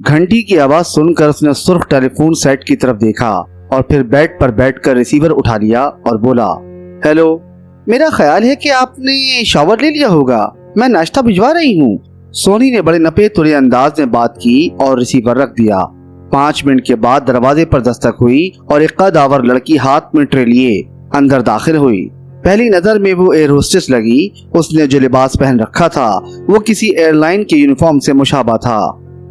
घंटी की आवाज सुनकर उसने सुर्ख टेलीफोन सेट की तरफ देखा और फिर बेड पर बैठकर रिसीवर उठा लिया और बोला, हेलो, मेरा ख्याल है कि आपने शावर ले लिया होगा, मैं नाश्ता भिजवा रही हूँ। सोनी ने बड़े नपे तुले अंदाज में बात की और रिसीवर रख दिया। 5 मिनट के बाद दरवाजे पर दस्तक हुई और एक कदावर लड़की हाथ में ट्रे लिए अंदर दाखिल हुई। पहली नजर में वो एयर होस्टेस लगी। उसने जो लिबास पहन रखा था वो किसी एयरलाइन के यूनिफॉर्म से मुशाबा था।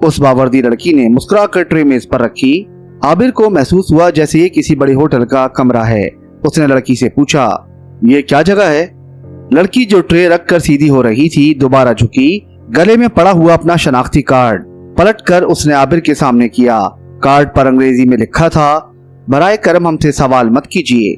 उस बावर्दी लड़की ने मुस्कुराकर ट्रे मेज पर रखी। आबिर को महसूस हुआ जैसे ये किसी बड़े होटल का कमरा है। उसने लड़की से पूछा, ये क्या जगह है? लड़की जो ट्रे रखकर सीधी हो रही थी दोबारा झुकी। गले में पड़ा हुआ अपना शनाख्ती कार्ड पलटकर उसने आबिर के सामने किया। कार्ड पर अंग्रेजी में लिखा था, बराए करम हमसे सवाल मत कीजिए।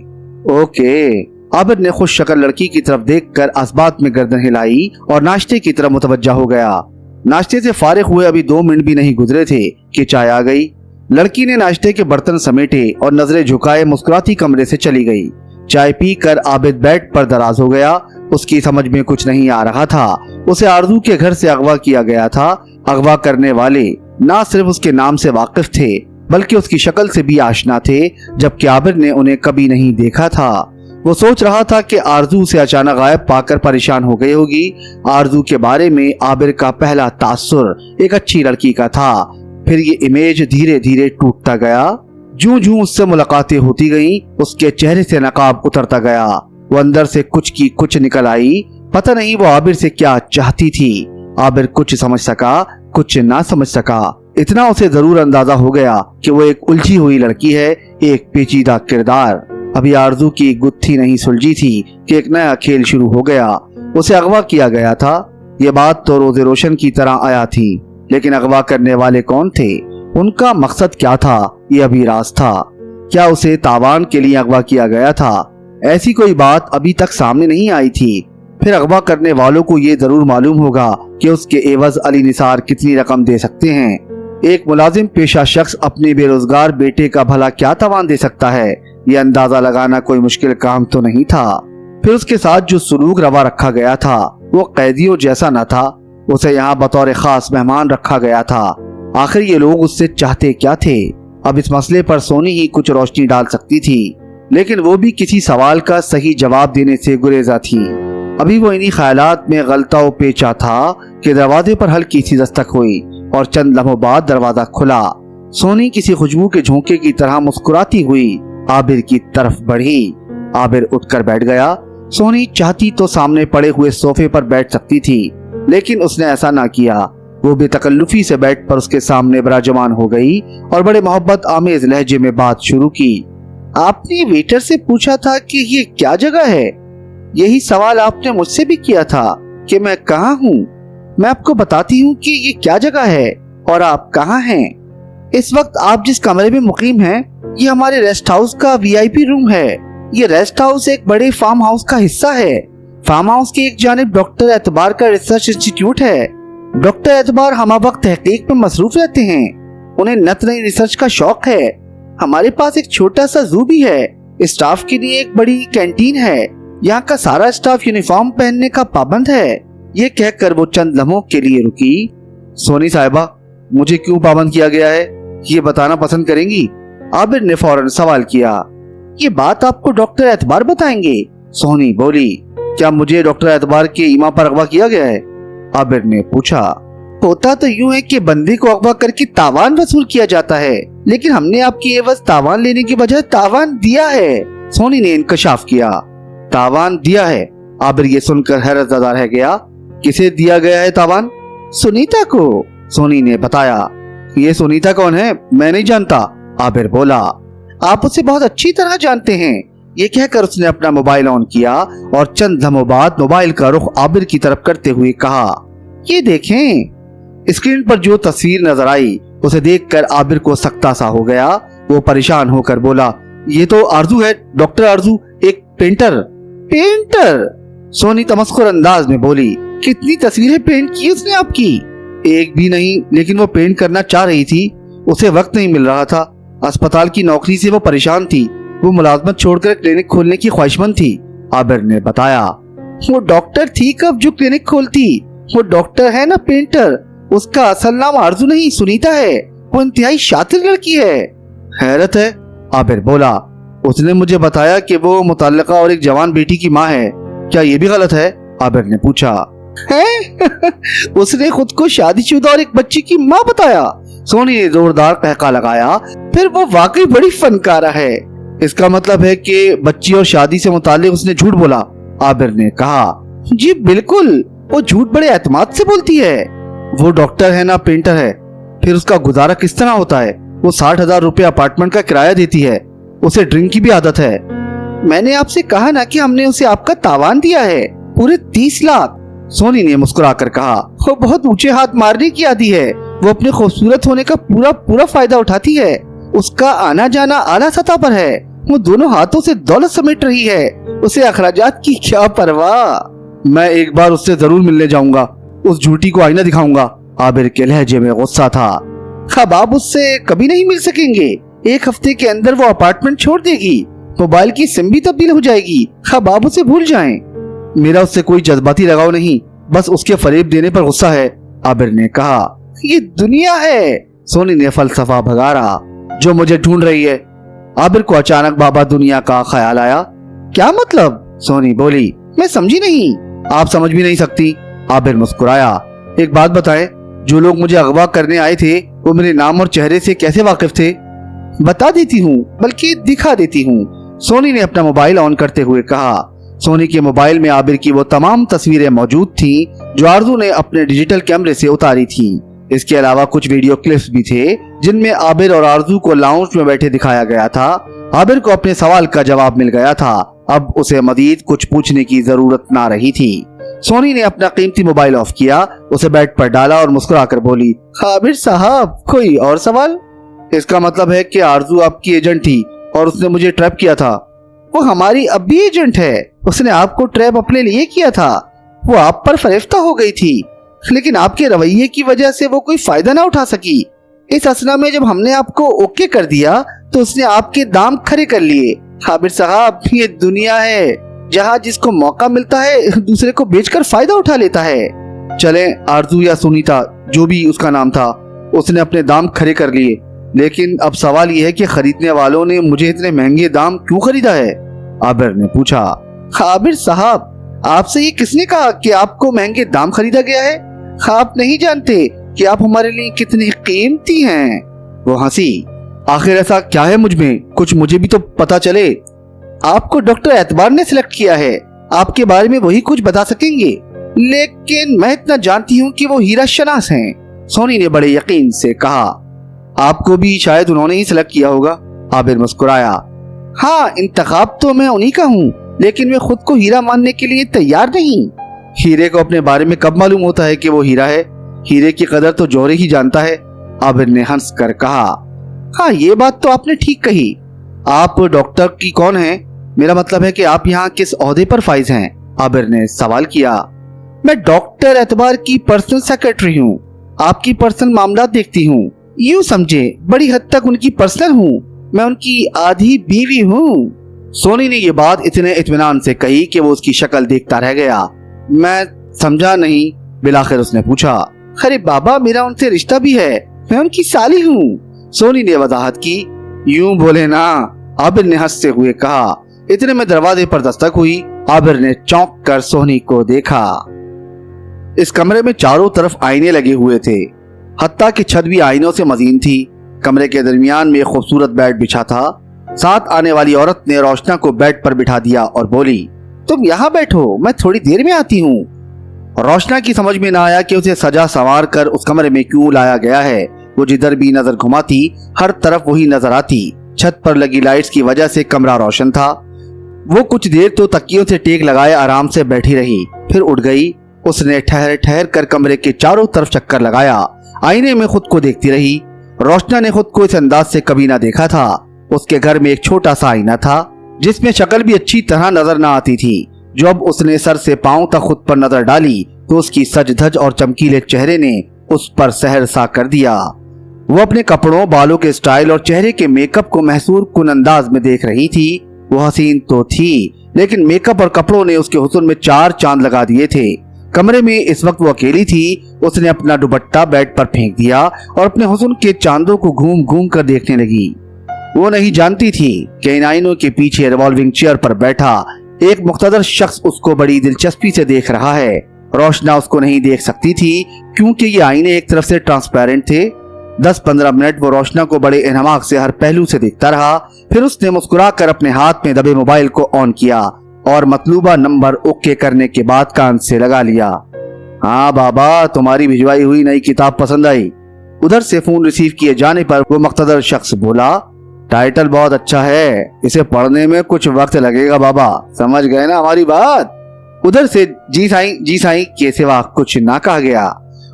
ओके। आबिर ने खुश शक्ल लड़की की तरफ देखकर असबात में गर्दन हिलाई और नाश्ते की तरफ मुतवज्जा हो गया। नाश्ते से फारिग हुए अभी 2 मिनट भी नहीं गुजरे थे कि चाय आ गई। लड़की ने नाश्ते के बर्तन समेटे और नजरें झुकाए मुस्कुराती कमरे से चली गई। चाय पीकर आबिद बेड पर दराज हो गया। उसकी समझ में कुछ नहीं आ रहा था। उसे आरजू के घर से अगवा किया गया था। अगवा करने वाले ना सिर्फ उसके नाम से वाकिफ थे बल्कि उसकी शक्ल से भी आशना थे, जबकि आबिर ने उन्हें कभी नहीं देखा था। वो सोच रहा था कि आरजू से अचानक गायब पाकर परेशान हो गई होगी। आरजू के बारे में आबिर का पहला तासुर एक अच्छी लड़की का था। फिर ये इमेज धीरे धीरे टूटता गया। जूं जूं उससे मुलाकातें होती गईं, उसके चेहरे से नकाब उतरता गया। वो अंदर से कुछ की कुछ निकल आई। पता नहीं वो आबिर से क्या चाहती थी। आबिर कुछ समझ सका, कुछ ना समझ सका। इतना उसे जरूर अंदाजा हो गया कि वो एक उलझी हुई लड़की है, एक पेचीदा किरदार। अभी आरजू की गुत्थी नहीं सुलझी थी कि एक नया खेल शुरू हो गया। उसे अगवा किया गया था। ये बात तो रोज़े रोशन की तरह आया थी, लेकिन अगवा करने वाले कौन थे, उनका मकसद क्या था, ये अभी राज था। क्या उसे तावान के लिए अगवा किया गया था? ऐसी कोई बात अभी तक सामने नहीं आई थी। फिर अगवा करने वालों को ये जरूर मालूम होगा कि उसके एवज अली निसार कितनी रकम दे सकते हैं। एक मुलाजिम पेशा शख्स अपने बेरोजगार बेटे का भला क्या तावान दे सकता है, ये अंदाजा लगाना कोई मुश्किल काम तो नहीं था। फिर उसके साथ जो सुलूक रवा रखा गया था वो कैदियों जैसा न था। उसे यहाँ बतौर खास मेहमान रखा गया था। आखिर ये लोग उससे चाहते क्या थे? अब इस मसले पर सोनी ही कुछ रोशनी डाल सकती थी, लेकिन वो भी किसी सवाल का सही जवाब देने से गुरेजा थी। अभी वो इन्हीं ख्यालात में गलता व पेचा था कि दरवाजे पर हल्की सी दस्तक हुई और चंद लम्हों बाद दरवाजा खुला। सोनी किसी खुशबू के झोंके की तरह मुस्कुराती हुई आबिर की तरफ बढ़ी। आबिर उठकर बैठ गया। सोनी चाहती तो सामने पड़े हुए सोफे पर बैठ सकती थी, लेकिन उसने ऐसा ना किया। वो बेतकल्लुफी से बेड पर उसके सामने विराजमान हो गई और बड़े मोहब्बत आमेज लहजे में बात शुरू की। आपने वेटर से पूछा था कि ये क्या जगह है? यही सवाल आपने मुझसे भी किया था कि मैं कहाँ हूँ। मैं आपको बताती हूँ कि ये क्या जगह है और आप कहाँ हैं। इस वक्त आप जिस कमरे में मुकीम हैं, ये हमारे रेस्ट हाउस का वीआईपी रूम है। ये रेस्ट हाउस एक बड़े फार्म हाउस का हिस्सा है। फार्म हाउस की एक जानिब डॉक्टर एतबार का रिसर्च इंस्टीट्यूट है। डॉक्टर एतबार हम वक्त तहकीक में मसरूफ रहते हैं। उन्हें नत नई रिसर्च का शौक है। हमारे पास एक छोटा सा जू भी है। स्टाफ के लिए एक बड़ी कैंटीन है। यहाँ का सारा स्टाफ यूनिफॉर्म पहनने का पाबंद है। ये कहकर वो चंद लम्हों के लिए रुकी। सोनी साहिबा, मुझे क्यों पाबंद किया गया है, ये बताना पसंद करेंगी? आबिर ने फौरन सवाल किया। ये बात आपको डॉक्टर एतबार बताएंगे? सोनी बोली। क्या मुझे डॉक्टर एतबार के ईमा पर अगवा किया गया है? आबिर ने पूछा। होता तो यूं है कि बंदे को अगवा करके तावान वसूल किया जाता है, लेकिन हमने आपकी एवज तावान लेने की बजाय तावान दिया है। सोनी ने इंकशाफ किया। तावान दिया है? आबिर ये सुनकर हैरत ज़दा रह गया। किसे दिया गया है तावान? सुनीता को, सोनी ने बताया। ये सुनीता कौन है? मैं नहीं जानता, आबिर बोला। आप उसे बहुत अच्छी तरह जानते हैं। ये कहकर उसने अपना मोबाइल ऑन किया और चंद लम्हों बाद मोबाइल का रुख आबिर की तरफ करते हुए कहा, ये देखें। स्क्रीन पर जो तस्वीर नजर आई उसे देखकर आबिर को सख्ता सा हो गया। वो परेशान होकर बोला, ये तो आरजू है, डॉक्टर आरजू, एक पेंटर। पेंटर? सोनी तमस्कुर अंदाज में बोली। कितनी तस्वीरें पेंट की उसने आपकी? एक भी नहीं, लेकिन वो पेंट करना चाह रही थी। उसे वक्त नहीं मिल रहा था। अस्पताल की नौकरी से वो परेशान थी। वो मुलाजमत छोड़कर क्लिनिक खोलने की ख्वाहिशमंद थी, आबिर ने बताया। वो डॉक्टर थी कब जो क्लिनिक खोलती? वो डॉक्टर है ना पेंटर। उसका असल नाम आरजू नहीं सुनीता है। वो इंतहाई शातिर लड़की है। हैरत है, आबिर बोला। उसने मुझे बताया कि वो मुतल्लका और एक जवान बेटी की माँ है। क्या ये भी गलत है? आबिर ने पूछा। है? उसने खुद को शादीशुदा और एक बच्ची की माँ बताया। सोनी ने जोरदार कहका लगाया। फिर वो वाकई बड़ी फनकारा है। इसका मतलब है कि बच्ची और शादी से मुताल्लिक उसने झूठ बोला, आबिर ने कहा। जी बिल्कुल, वो झूठ बड़े एतमाद से बोलती है। वो डॉक्टर है ना पेंटर है, फिर उसका गुजारा किस तरह होता है? वो 60,000 रुपए अपार्टमेंट का किराया देती है। उसे ड्रिंक की भी आदत है। मैंने आपसे कहा ना कि हमने उसे आपका तावान दिया है, पूरे 30 लाख। सोनी ने मुस्कुराकर कहा। वो बहुत ऊंचे हाथ मारने की आदी है। वो अपने खूबसूरत होने का पूरा पूरा फायदा उठाती है। उसका आना जाना आला सतह पर है। वो दोनों हाथों से दौलत समेट रही है। उसे अखराजात की क्या परवाह। मैं एक बार उससे जरूर मिलने जाऊंगा। उस झूठी को आईना दिखाऊंगा। आबिर के लहजे में गुस्सा था। अब आप उससे कभी नहीं मिल सकेंगे। 1 हफ्ते के अंदर वो अपार्टमेंट छोड़ देगी। मोबाइल की सिम भी तब्दील हो जाएगी। अब आप उसे भूल जाएं। मेरा उससे कोई जज्बाती लगाव नहीं, बस उसके फरेब देने पर गुस्सा है, आबिर ने कहा। ये दुनिया है, सोनी ने फलसफा भगारा, जो मुझे ढूंढ रही है। आबिर को अचानक बाबा दुनिया का ख्याल आया। क्या मतलब? सोनी बोली। मैं समझी नहीं। आप समझ भी नहीं सकती, आबिर मुस्कुराया। एक बात बताएं, जो लोग मुझे अगवा करने आए थे वो मेरे नाम और चेहरे से कैसे वाकिफ थे? बता देती हूँ, बल्कि दिखा देती हूँ, सोनी ने अपना मोबाइल ऑन करते हुए कहा। सोनी के मोबाइल में आबिर की वो तमाम तस्वीरें मौजूद थीं जो आरजू ने अपने डिजिटल कैमरे से उतारी थीं। इसके अलावा कुछ वीडियो क्लिप्स भी थे जिनमें आबिर और आरजू को लाउंज में बैठे दिखाया गया था। आबिर को अपने सवाल का जवाब मिल गया था। अब उसे मजीद कुछ पूछने की जरूरत ना रही थी। सोनी ने अपना कीमती मोबाइल ऑफ किया, उसे बेड पर डाला और मुस्कुराकर बोली, आबिर साहब, कोई और सवाल? इसका मतलब है कि आरजू आपकी एजेंट थी और उसने मुझे ट्रैप किया था। वो हमारी अब भी एजेंट है। उसने आपको ट्रैप अपने लिए किया था। वो आप पर फरेफ्ता हो गई थी, लेकिन आपके रवैये की वजह से वो कोई फायदा ना उठा सकी। इस असना में जब हमने आपको ओके कर दिया तो उसने आपके दाम खड़े कर लिए। आबिर साहब, ये दुनिया है जहाँ जिसको मौका मिलता है दूसरे को बेचकर फायदा उठा लेता है। चले, आरजू या सुनीता, जो भी उसका नाम था, उसने अपने दाम खड़े कर लिए। लेकिन अब सवाल यह है कि खरीदने वालों ने मुझे इतने महंगे दाम क्यों खरीदा है? आबिर ने पूछा। आबिर साहब, आपसे ये किसने कहा कि आपको महंगे दाम खरीदा गया है? आप नहीं जानते कि आप हमारे लिए कितने कीमती हैं। वो हंसी। आखिर ऐसा क्या है मुझ में? कुछ मुझे भी तो पता चले। आपको डॉक्टर एतबार ने सिलेक्ट किया है। आपके बारे में वही कुछ बता सकेंगे। लेकिन मैं इतना जानती हूँ कि वो हीरा शनास हैं, सोनी ने बड़े यकीन से कहा। आपको भी शायद उन्होंने ही सिलेक्ट किया होगा, आबिर मुस्कुराया। हाँ, इंतखाब तो मैं उन्हीं का हूँ, लेकिन मैं खुद को हीरा मानने के लिए तैयार नहीं। हीरे को अपने बारे में कब मालूम होता है कि वो हीरा है? हीरे की कदर तो जौहरी ही जानता है, आबिर ने हंस कर कहा। हाँ, ये बात तो आपने ठीक कही। आप डॉक्टर की कौन हैं? मेरा मतलब है कि आप यहाँ किस ओहदे पर फाइज हैं? आबिर ने सवाल किया। मैं डॉक्टर एतबार की पर्सनल सेक्रेटरी हूँ। आपकी पर्सनल मामला देखती हूँ। यूँ समझे, बड़ी हद तक उनकी पर्सनल हूँ। मैं उनकी आधी बीवी हूँ। सोनी ने ये बात इतने इत्मीनान से कही कि वो उसकी शक्ल देखता रह गया। मैं समझा नहीं, बिलाखिर उसने पूछा। अरे बाबा, मेरा उनसे रिश्ता भी है। मैं उनकी साली हूँ, सोनी ने वजाहत की। यूं बोले ना, आबिर ने हंसते हुए कहा। इतने में दरवाजे पर दस्तक हुई। आबिर ने चौंक कर सोनी को देखा। इस कमरे में चारों तरफ आईने लगे हुए थे, हत्ता कि छत भी आईनों से मजीन थी। कमरे के दरमियान में खूबसूरत बेड बिछा था। साथ आने वाली औरत ने रोशना को बेड पर बिठा दिया और बोली, तुम यहाँ बैठो, मैं थोड़ी देर में आती हूँ। रोशना की समझ में ना आया कि उसे सजा संवार कर उस कमरे में क्यों लाया गया है। वो जिधर भी नजर घुमाती हर तरफ वही नजर आती। छत पर लगी लाइट्स की वजह से कमरा रोशन था। वो कुछ देर तो तकियों से टेक लगाए आराम से बैठी रही, फिर उठ गई। उसने ठहर ठहर कर कमरे के चारों तरफ चक्कर लगाया। आईने में खुद को देखती रही। रोशना ने खुद को इस अंदाज से कभी ना देखा था। उसके घर में एक छोटा सा आईना था जिसमें शक्ल भी अच्छी तरह नजर ना आती थी। जब उसने सर से पांव तक खुद पर नजर डाली तो उसकी सज धज और चमकीले चेहरे ने उस पर सहर सा कर दिया। वो अपने कपड़ों, बालों के स्टाइल और चेहरे के मेकअप को महसूर कुन अंदाज में देख रही थी। वो हसीन तो थी, लेकिन मेकअप और कपड़ों ने उसके हुस्न में 4 चांद लगा दिए थे। कमरे में इस वक्त वो अकेली थी। उसने अपना दुपट्टा बेड पर फेंक दिया और अपने हुस्न के चांदों को घूम घूम कर देखने लगी। वो नहीं जानती थी कि इन आईनों के पीछे रिवॉल्विंग चेयर पर बैठा एक मुख्तदर शख्स उसको बड़ी दिलचस्पी से देख रहा है। रोशना उसको नहीं देख सकती थी क्योंकि ये आईने एक तरफ से ट्रांसपेरेंट थे। 10-15 मिनट वो रोशना को बड़े इन्हमाक से हर पहलू से देखता रहा। फिर उसने मुस्कुराकर अपने हाथ में दबे मोबाइल को ऑन किया और मतलूबा नंबर ओके करने के बाद कान से लगा लिया। हाँ बाबा, तुम्हारी भिजवाई हुई नई किताब पसंद आई। उधर से फोन रिसीव किए जाने पर वो मुख्तदर शख्स बोला, टाइटल बहुत अच्छा है, इसे पढ़ने में कुछ वक्त लगेगा बाबा, समझ गए ना हमारी बात। उधर से जी साईं के सिवा कुछ ना कहा गया।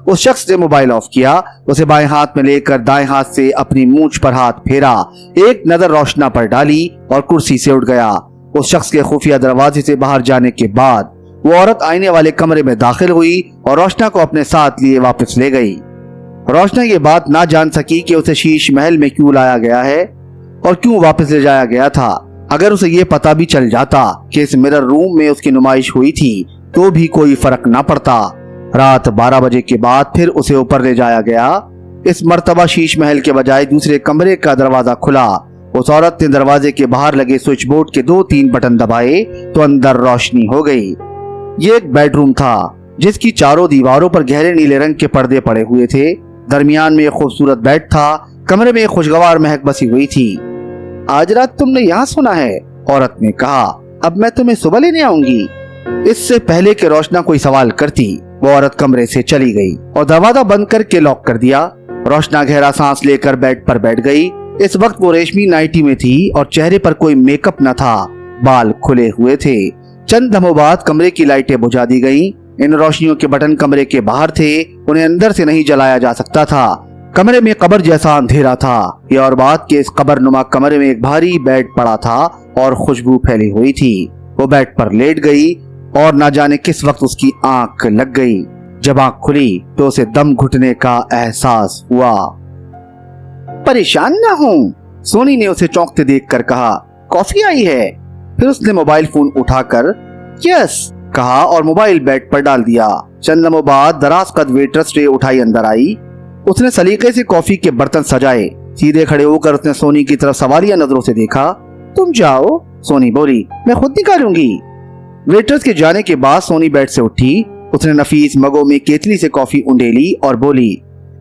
उस शख्स ने मोबाइल ऑफ किया, उसे बाएं हाथ में लेकर दाएं हाथ से अपनी मूंछ पर हाथ फेरा, एक नजर रोशना पर डाली और कुर्सी से उठ गया। उस शख्स के खुफिया दरवाजे से बाहर जाने के बाद वो औरत आईने वाले कमरे में दाखिल हुई और रोशना को अपने साथ लिए वापस ले गई। रोशना ये बात ना जान सकी कि उसे शीश महल में क्यों लाया गया है और क्यों वापस ले जाया गया था। अगर उसे ये पता भी चल जाता कि इस मिरर रूम में उसकी नुमाइश हुई थी तो भी कोई फर्क ना पड़ता। रात 12 बजे के बाद फिर उसे ऊपर ले जाया गया। इस मर्तबा शीश महल के बजाय दूसरे कमरे का दरवाजा खुला। उस औरत ने दरवाजे के बाहर लगे स्विच बोर्ड के 2-3 बटन दबाए तो अंदर रोशनी हो गई। ये एक बेडरूम था जिसकी चारों दीवारों पर गहरे नीले रंग के पर्दे पड़े हुए थे। दरमियान में एक खूबसूरत बेड था। कमरे में एक खुशगवार महक बसी हुई थी। आज रात तुमने यहाँ सोना है, औरत ने कहा। अब मैं तुम्हें सुबह लेने आऊंगी। इससे पहले कि रोशना कोई सवाल करती वो औरत कमरे से चली गई और दरवाजा बंद करके लॉक कर दिया। रोशना गहरा सांस लेकर बेड पर बैठ गई। इस वक्त वो रेशमी नाइटी में थी और चेहरे पर कोई मेकअप न था, बाल खुले हुए थे। चंद लम्हों बाद कमरे की लाइटें बुझा दी गईं। इन रोशनियों के बटन कमरे के बाहर थे, उन्हें अंदर से नहीं जलाया जा सकता था। कमरे में कब्र जैसा अंधेरा था। ये और बात कि इस कब्रनुमा कमरे में एक भारी बेड पड़ा था और खुशबू फैली हुई थी। वो बेड पर लेट गई और न जाने किस वक्त उसकी आंख लग गई। जब आंख खुली तो उसे दम घुटने का एहसास हुआ। परेशान ना हो, सोनी ने उसे चौंकते देखकर कहा। कॉफी आई है। फिर उसने मोबाइल फोन उठाकर यस कहा और मोबाइल बेड पर डाल दिया। चंद लम्हों बाद दराज कद वेट्रेस ट्रे उठाई अंदर आई। उसने सलीके से कॉफी के बर्तन सजाए। सीधे खड़े होकर उसने सोनी की तरफ सवालिया नजरों से देखा। तुम जाओ, सोनी बोली, मैं खुद निकालूंगी। वेट्रेस के जाने के बाद सोनी बेड से उठी। उसने नफीस मगों में केतली से कॉफी उंडेली और बोली,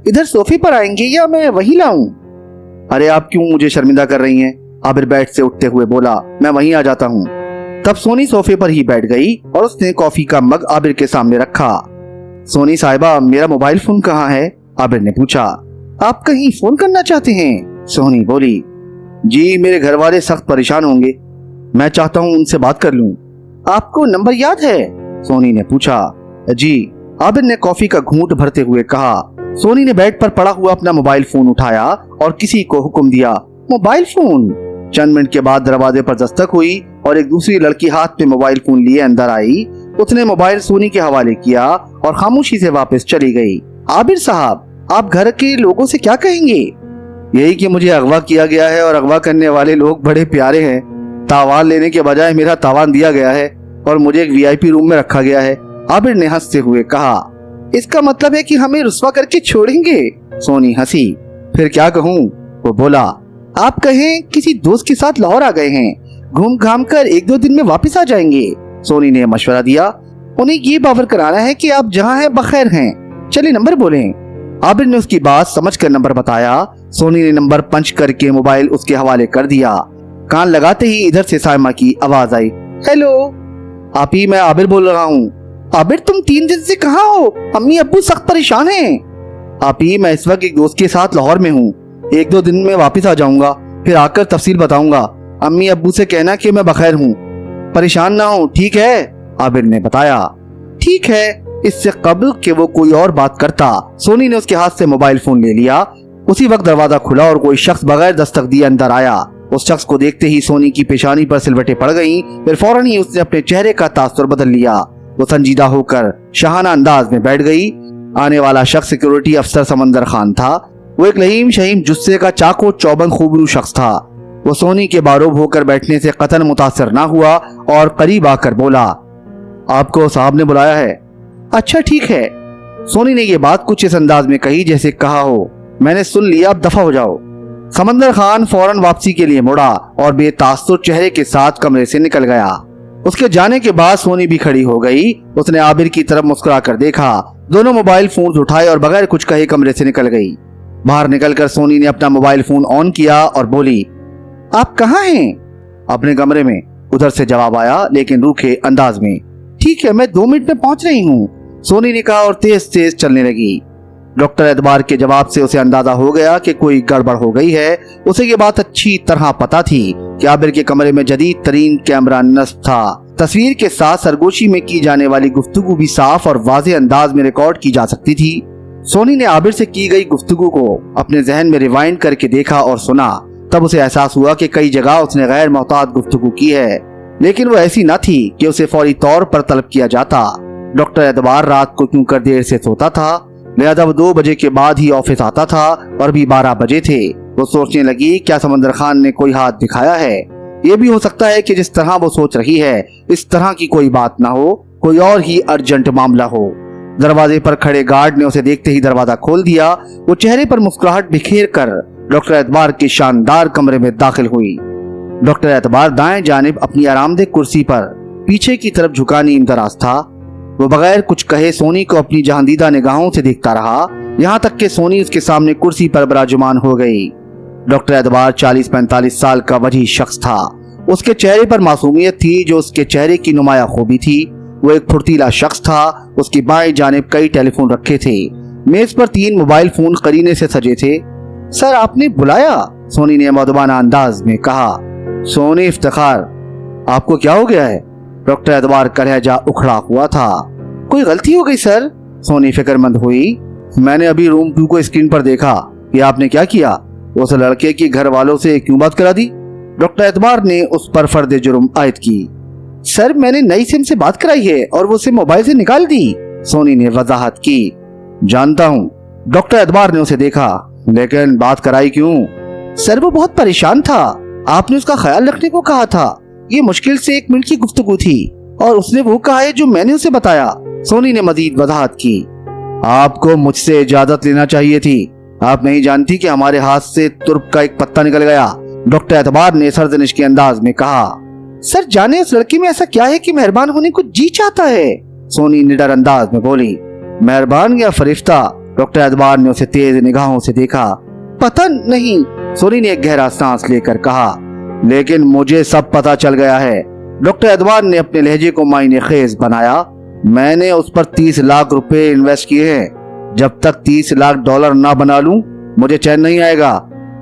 इधर सोफे पर आएंगे या मैं वहीं लाऊं? अरे आप क्यों मुझे शर्मिंदा कर रही हैं? आबिर बेड से उठते हुए बोला, मैं वहीं आ जाता हूँ। तब सोनी सोफे पर ही बैठ गई और उसने कॉफी का मग आबिर के सामने रखा। सोनी साहिबा, मेरा मोबाइल फोन कहाँ है? आबिर ने पूछा। आप कहीं फोन करना चाहते हैं? सोनी बोली, जी मेरे घर वाले सख्त परेशान होंगे, मैं चाहता हूँ उनसे बात कर लूँ। आपको नंबर याद है? सोनी ने पूछा। जी, आबिर ने कॉफी का घूंट भरते हुए कहा। सोनी ने बेड पर पड़ा हुआ अपना मोबाइल फोन उठाया और किसी को हुक्म दिया, मोबाइल फोन। चंद मिनट के बाद दरवाजे पर दस्तक हुई और एक दूसरी लड़की हाथ में मोबाइल फोन लिए अंदर आई। उसने मोबाइल सोनी के हवाले किया और खामोशी से वापस चली गई। आबिर साहब, आप घर के लोगों से क्या कहेंगे? यही कि मुझे अगवा किया गया है और अगवा करने वाले लोग बड़े प्यारे हैं। तावान लेने के बजाय मेरा तावान दिया गया है और मुझे एक वीआईपी रूम में रखा गया है। आबिर ने हंसते हुए कहा। इसका मतलब है कि हमें रुस्वा करके छोड़ेंगे? सोनी हंसी। फिर क्या कहूँ? वो बोला, आप कहें किसी दोस्त के साथ लाहौर आ गए हैं, घूम घाम कर 1-2 दिन में वापस आ जाएंगे। सोनी ने मशवरा दिया। उन्हें ये बावर कराना है कि आप जहाँ हैं बखैर हैं। चलिए नंबर बोलें। आबिर ने उसकी बात समझकर नंबर बताया। सोनी ने नंबर पंच करके मोबाइल उसके हवाले कर दिया। कान लगाते ही इधर से साइमा की आवाज आई, हेलो। आप ही, मैं आबिर बोल रहा हूँ। आबिर, तुम 3 दिन से कहाँ हो? अम्मी अब्बू सख्त परेशान हैं। आप ही, मैं इस वक्त एक दोस्त के साथ लाहौर में हूँ, 1-2 दिन में वापस आ जाऊंगा, फिर आकर तफसील बताऊंगा। अम्मी अब्बू से कहना कि मैं बखैर हूँ, परेशान ना हो, ठीक है? आबिर ने बताया। ठीक है। इससे कबल कि वो कोई और बात करता, सोनी ने उसके हाथ से मोबाइल फोन ले लिया। उसी वक्त दरवाजा खुला और कोई शख्स बगैर दस्तक दिए अंदर आया। उस शख्स को देखते ही सोनी की पेशानी पर सिलवटें पड़ गईं। फिर फौरन ही उसने अपने चेहरे का तासुर बदल लिया। वो संजीदा होकर शाहाना अंदाज में बैठ गई। आने वाला शख्स सिक्योरिटी अफसर समंदर खान था। वो एक लहीम शहीम जुस्से का चाको चौबंद खूबरू शख्स था। वो सोनी के बारोब होकर बैठने से कतन मुतासर ना हुआ और करीब आकर बोला, आपको साहब ने बुलाया है। अच्छा ठीक है। सोनी ने ये बात कुछ इस अंदाज में कही जैसे कहा हो, मैंने सुन लिया, अब दफा हो जाओ। समंदर खान फौरन वापसी के लिए मुड़ा और बेतासुर चेहरे के साथ कमरे से निकल गया। उसके जाने के बाद सोनी भी खड़ी हो गई। उसने आबिर की तरफ मुस्कुरा कर देखा। दोनों मोबाइल फोन उठाए और बगैर कुछ कहे कमरे से निकल गई। बाहर निकलकर सोनी ने अपना मोबाइल फोन ऑन किया और बोली, आप कहाँ हैं? अपने कमरे में, उधर से जवाब आया लेकिन रूखे अंदाज में। ठीक है, मैं 2 मिनट में पहुंच रही हूँ, सोनी ने कहा और तेज तेज चलने लगी। डॉक्टर एतबार के जवाब से उसे अंदाजा हो गया कि कोई गड़बड़ हो गई है। उसे ये बात अच्छी तरह पता थी कि आबिर के कमरे में जदीद तरीन कैमरा नस्ब था। तस्वीर के साथ सरगोशी में की जाने वाली गुफ्तगू भी साफ और वाज़ेह अंदाज में रिकॉर्ड की जा सकती थी। सोनी ने आबिर से की गई गुफ्तगू को अपने जहन में रिवाइंड करके देखा और सुना। तब उसे एहसास हुआ कि कई जगह उसने गैर मोहतात गुफ्तगू की है, लेकिन वो ऐसी न थी कि उसे फौरी तौर पर तलब किया जाता। डॉक्टर एतबार रात को क्यों कर देर से सोता था, लिहाजा वो 2 बजे के बाद ही ऑफिस आता था और भी 12 बजे थे। वो सोचने लगी, क्या समंदर खान ने कोई हाथ दिखाया है? ये भी हो सकता है कि जिस तरह वो सोच रही है इस तरह की कोई बात ना हो, कोई और ही अर्जेंट मामला हो। दरवाजे पर खड़े गार्ड ने उसे देखते ही दरवाजा खोल दिया। वो चेहरे पर मुस्कुराहट बिखेर कर डॉक्टर एतबार के शानदार कमरे में दाखिल हुई। डॉक्टर एतबार दाएं जानिब अपनी आरामदेह कुर्सी पर पीछे की तरफ झुका नीम दराज था। वो बगैर कुछ कहे सोनी को अपनी जहांदीदा निगाहों से देखता रहा, यहाँ तक कि सोनी उसके सामने कुर्सी पर विराजमान हो गई। डॉक्टर एतबार 40-45 साल का वजीह शख्स था। उसके चेहरे पर मासूमियत थी जो उसके चेहरे की नुमाया खूबी थी। वो एक फुर्तीला शख्स था। उसकी बाएं जानिब कई टेलीफोन रखे थे। मेज पर 3 मोबाइल फोन करीने से सजे थे। सर, आपने बुलाया? सोनी ने मौदबाना अंदाज में कहा। सोनी इफ्तिखार, आपको क्या हो गया है? डॉक्टर एतबार का लहजा उखड़ा हुआ था। कोई गलती हो गई सर, सोनी फिक्रमंद हुई। मैंने अभी रूम 2 को स्क्रीन पर देखा। ये आपने क्या किया? उस लड़के की घर वालों से क्यों बात करा दी? डॉक्टर एतबार ने उस पर फर्द जुर्म आयद की। सर, मैंने नई सिम से बात कराई है और वो सिम मोबाइल से निकाल दी, सोनी ने वजाहत की। जानता हूँ। डॉक्टर एतबार ने उसे देखा, लेकिन बात कराई क्यों? सर, वो बहुत परेशान था। आपने उसका ख्याल रखने को कहा था। ये मुश्किल से 1 मिनट की गुफ्तगू थी और उसने वो कहा है जो मैंने उसे बताया, सोनी ने मजीद वजाहत की। आपको मुझसे इजाजत लेना चाहिए थी। आप नहीं जानती कि हमारे हाथ से तुर्क का एक पत्ता निकल गया, डॉक्टर एतबार ने सरजनिश के अंदाज में कहा। सर, जाने उस लड़के में ऐसा क्या है कि मेहरबान होने को जी चाहता है, सोनी निडर अंदाज में बोली। मेहरबान या फरिश्ता? डॉक्टर एतबार ने उसे तेज निगाहों से देखा। पता नहीं, सोनी ने एक गहरा सांस लेकर कहा। लेकिन मुझे सब पता चल गया है। डॉक्टर एतबार ने अपने लहजे को मायने खेज बनाया। मैंने उस पर 30 लाख रुपए इन्वेस्ट किए हैं। जब तक $30 लाख ना बना लूं, मुझे चैन नहीं आएगा।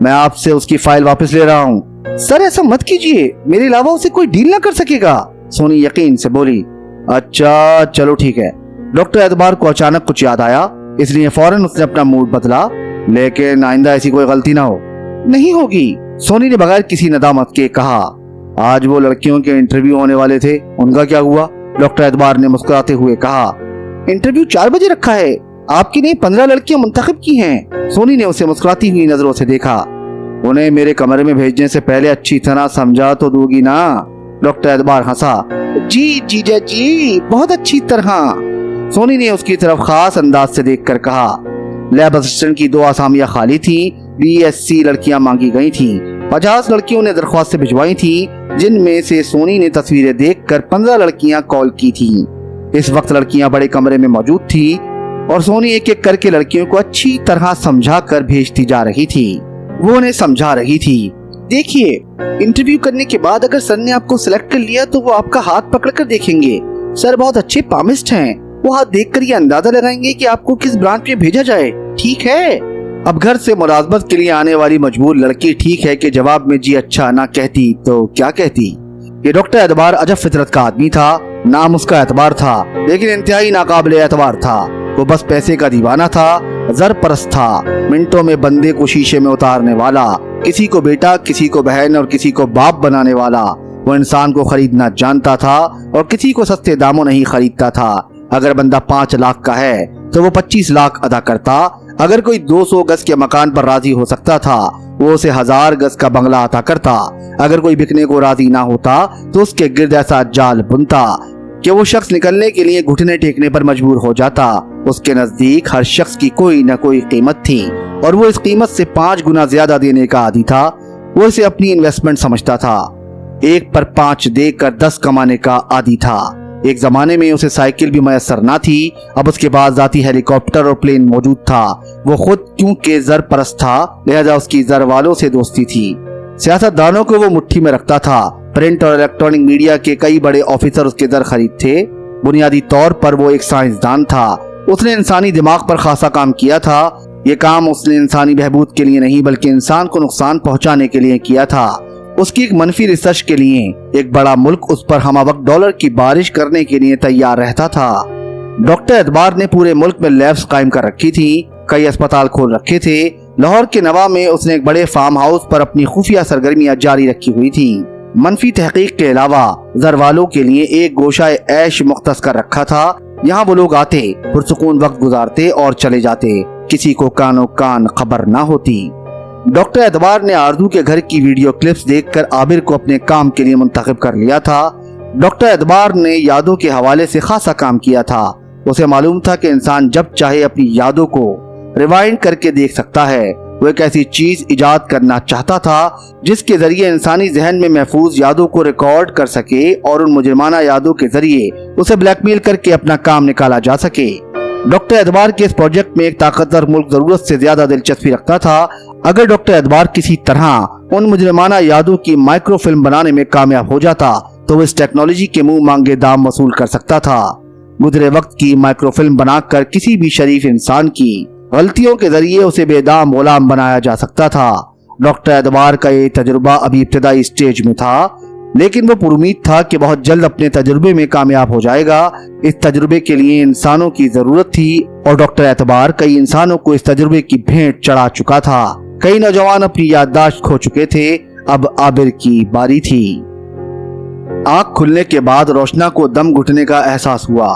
मैं आपसे उसकी फाइल वापस ले रहा हूँ। सर, ऐसा मत कीजिए, मेरे अलावा उसे कोई डील ना कर सकेगा, सोनी यकीन से बोली। अच्छा चलो ठीक है। डॉक्टर एतबार को अचानक कुछ याद आया, इसलिए फौरन उसने अपना मूड बदला। लेकिन आइंदा ऐसी कोई गलती ना हो। नहीं होगी, सोनी ने बगैर किसी नदामत के कहा। आज वो लड़कियों के इंटरव्यू होने वाले थे, उनका क्या हुआ? डॉक्टर एतबार ने मुस्कुराते हुए कहा। इंटरव्यू 4 बजे रखा है। आपकी नहीं 15 लड़कियां मुंतखब की हैं। सोनी ने उसे मुस्कुराती हुई नजरों से देखा। उन्हें मेरे कमरे में भेजने से पहले अच्छी तरह समझा तो दोगी ना? डॉक्टर एतबार हंसा। जी जीजा जी, बहुत अच्छी तरह, सोनी ने उसकी तरफ खास अंदाज से देखकर कहा। लैब असिस्टेंट की 2 आसामियां खाली थी। BSc लड़कियां मांगी गई थी। 50 लड़कियों ने दरख्वास्तें भिजवाई थी, जिनमें से सोनी ने तस्वीरें देखकर 15 लड़कियां कॉल की थी। इस वक्त लड़कियां बड़े कमरे में मौजूद थी और सोनी एक एक करके लड़कियों को अच्छी तरह समझा कर भेजती जा रही थी। वो उन्हें समझा रही थी, देखिए, इंटरव्यू करने के बाद अगर सर ने आपको सिलेक्ट कर लिया तो वो आपका हाथ पकड़ कर देखेंगे। सर बहुत अच्छे पामिस्ट हैं। वो हाथ देखकर ये अंदाजा लगाएंगे कि आपको किस ब्रांच में भेजा जाए। ठीक है? अब घर से मुलाजमत के लिए आने वाली मजबूर लड़की ठीक है कि जवाब में जी अच्छा ना कहती तो क्या कहती। ये डॉक्टर एतबार अजब फितरत का आदमी था। नाम उसका एतबार था, लेकिन इंतहाई नाकाबिले एतबार था। वो बस पैसे का दीवाना था, जर परस्त था, मिनटों में बंदे को शीशे में उतारने वाला, किसी को बेटा, किसी को बहन और किसी को बाप बनाने वाला। वो इंसान को खरीदना जानता था और किसी को सस्ते दामों नहीं खरीदता था। अगर बंदा 5 लाख का है तो वो 25 लाख अदा करता। अगर कोई 200 गज के मकान पर राजी हो सकता था, वो उसे 1000 गज का बंगला अता करता। अगर कोई बिकने को राजी ना होता तो उसके गिर्द ऐसा जाल बुनता کہ وہ شخص نکلنے کے لیے گھٹنے ٹیکنے پر مجبور ہو جاتا۔ اس کے نزدیک ہر شخص کی کوئی نہ کوئی قیمت تھی اور وہ اس قیمت سے 5 گنا زیادہ دینے کا عادی تھا۔ وہ اسے اپنی انویسٹمنٹ سمجھتا تھا، 1 پر 5 دے کر 10 کمانے کا عادی تھا۔ ایک زمانے میں اسے سائیکل بھی میسر نہ تھی، اب اس کے پاس ذاتی ہیلی کاپٹر اور پلین موجود تھا۔ وہ خود کیونکہ زر پرست تھا لہذا اس کی زر والوں سے دوستی تھی۔ سیاست دانوں کو وہ مٹھی میں رکھتا تھا۔ پرنٹ اور الیکٹرانک میڈیا کے کئی بڑے آفیسر اس کے زر خرید تھے۔ بنیادی طور پر وہ ایک سائنسدان تھا۔ اس نے انسانی دماغ پر خاصا کام کیا تھا۔ یہ کام اس نے انسانی بہبود کے لیے نہیں بلکہ انسان کو نقصان پہنچانے کے لیے کیا تھا۔ اس کی ایک منفی ریسرچ کے لیے ایک بڑا ملک اس پر ہمہ وقت ڈالر کی بارش کرنے کے لیے تیار رہتا تھا۔ ڈاکٹر اعتبار نے پورے ملک میں لیبز قائم کر رکھی تھی، کئی اسپتال کھول رکھے تھے۔ لاہور کے نوا میں اس نے ایک بڑے فارم ہاؤس پر اپنی خفیہ سرگرمیاں جاری رکھی ہوئی تھی۔ منفی تحقیق کے علاوہ زر والوں کے لیے ایک گوشہ عیش مختص کر رکھا تھا۔ یہاں وہ لوگ آتے، پرسکون وقت گزارتے اور چلے جاتے، کسی کو کانوں کان خبر نہ ہوتی۔ ڈاکٹر اعتبار نے آرزو کے گھر کی ویڈیو کلپس دیکھ کر عابر کو اپنے کام کے لیے منتخب کر لیا تھا۔ ڈاکٹر اعتبار نے یادوں کے حوالے سے خاصا کام کیا تھا۔ اسے معلوم تھا کہ انسان جب چاہے اپنی یادوں کو ریوائنڈ کر کے دیکھ سکتا ہے۔ وہ ایک ایسی چیز ایجاد کرنا چاہتا تھا جس کے ذریعے انسانی ذہن میں محفوظ یادوں کو ریکارڈ کر سکے اور ان مجرمانہ یادوں کے ذریعے اسے بلیک میل کر کے اپنا کام نکالا جا سکے۔ ڈاکٹر اعتبار کے اس پروجیکٹ میں ایک طاقتور ملک ضرورت سے زیادہ دلچسپی رکھتا تھا۔ اگر ڈاکٹر اعتبار کسی طرح ان مجرمانہ یادوں کی مائکرو فلم بنانے میں کامیاب ہو جاتا تو وہ اس ٹیکنالوجی کے منہ مانگے دام وصول کر سکتا تھا۔ گزرے وقت کی مائکرو فلم بنا کر کسی بھی شریف انسان کی غلطیوں کے ذریعے اسے بے دام غلام بنایا جا سکتا تھا۔ ڈاکٹر اعتبار کا یہ تجربہ ابھی ابتدائی سٹیج میں تھا، لیکن وہ پر امید تھا کہ بہت جلد اپنے تجربے میں کامیاب ہو جائے گا۔ اس تجربے کے لیے انسانوں کی ضرورت تھی اور ڈاکٹر اعتبار کئی انسانوں کو اس تجربے کی بھیٹ چڑھا چکا تھا۔ کئی نوجوان اپنی یادداشت کھو چکے تھے، اب عابر کی باری تھی۔ آنکھ کھلنے کے بعد روشنا کو دم گھٹنے کا احساس ہوا۔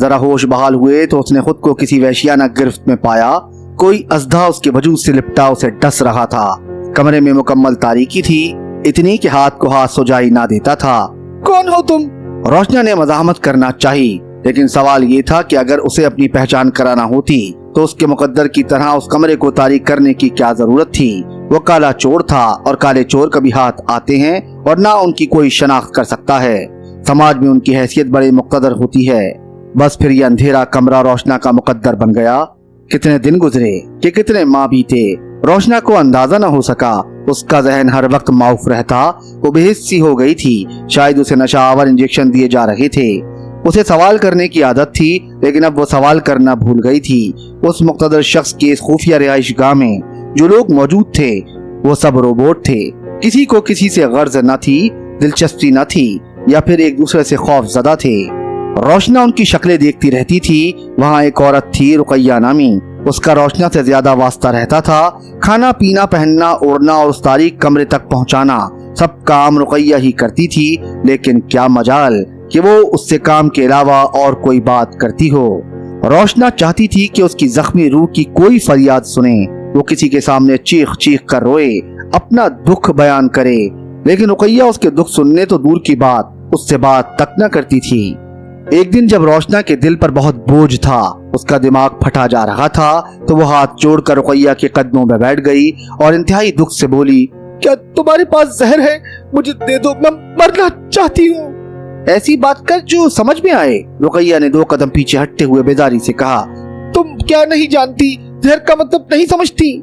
ذرا ہوش بحال ہوئے تو اس نے خود کو کسی وحشیانہ گرفت میں پایا۔ کوئی اژدھا اس کے وجود سے لپٹا اسے ڈس رہا تھا۔ کمرے میں مکمل تاریکی تھی، اتنی کہ ہاتھ کو ہاتھ سجائی نہ دیتا تھا۔ کون ہو تم؟ روشنا نے مزاحمت کرنا چاہی، لیکن سوال یہ تھا کہ اگر اسے اپنی پہچان کرانا ہوتی تو اس کے مقدر کی طرح اس کمرے کو تاریک کرنے کی کیا ضرورت تھی؟ وہ کالا چور تھا اور کالے چور کبھی ہاتھ آتے ہیں اور نہ ان کی کوئی شناخت کر سکتا ہے۔ سماج میں ان کی حیثیت بڑے مقتدر ہوتی ہے۔ بس پھر یہ اندھیرا کمرہ روشنا کا مقدر بن گیا۔ کتنے دن گزرے کہ کتنے ماہ بیتے، روشنا کو اندازہ نہ ہو سکا۔ اس کا ذہن ہر وقت معاف رہتا، وہ بے حس سی ہو گئی تھی، شاید اسے نشہ آور انجیکشن دیے جا رہے تھے۔ اسے سوال کرنے کی عادت تھی، لیکن اب وہ سوال کرنا بھول گئی تھی۔ اس مقتدر شخص کے اس خفیہ رہائش گاہ میں جو لوگ موجود تھے وہ سب روبوٹ تھے۔ کسی کو کسی سے غرض نہ تھی، دلچسپی نہ تھی، یا پھر ایک دوسرے سے خوف زدہ تھے۔ روشنا ان کی شکلیں دیکھتی رہتی تھی۔ وہاں ایک عورت تھی رقیہ نامی، اس کا روشنا سے زیادہ واسطہ رہتا تھا۔ کھانا پینا، پہننا، اوڑھنا اور اس تاریک کمرے تک پہنچانا سب کام رقیہ ہی کرتی تھی، لیکن کیا مجال کہ وہ اس سے کام کے علاوہ اور کوئی بات کرتی ہو۔ روشنا چاہتی تھی کہ اس کی زخمی روح کی کوئی فریاد سنے، وہ کسی کے سامنے چیخ چیخ کر روئے، اپنا دکھ بیان کرے، لیکن رقیہ اس کے دکھ سننے تو دور کی بات اس سے بات تک نہ کرتی تھی۔ ایک دن جب روشنا کے دل پر بہت بوجھ تھا، اس کا دماغ پھٹا جا رہا تھا، تو وہ ہاتھ جوڑ کر رقیہ کے قدموں میں بیٹھ گئی اور انتہائی دکھ سے بولی، کیا تمہارے پاس زہر ہے؟ مجھے دے دو، میں مرنا چاہتی ہوں۔ ایسی بات کر جو سمجھ میں آئے، رقیہ نے 2 قدم پیچھے ہٹتے ہوئے بیزاری سے کہا۔ تم کیا نہیں جانتی؟ زہر کا مطلب نہیں سمجھتی؟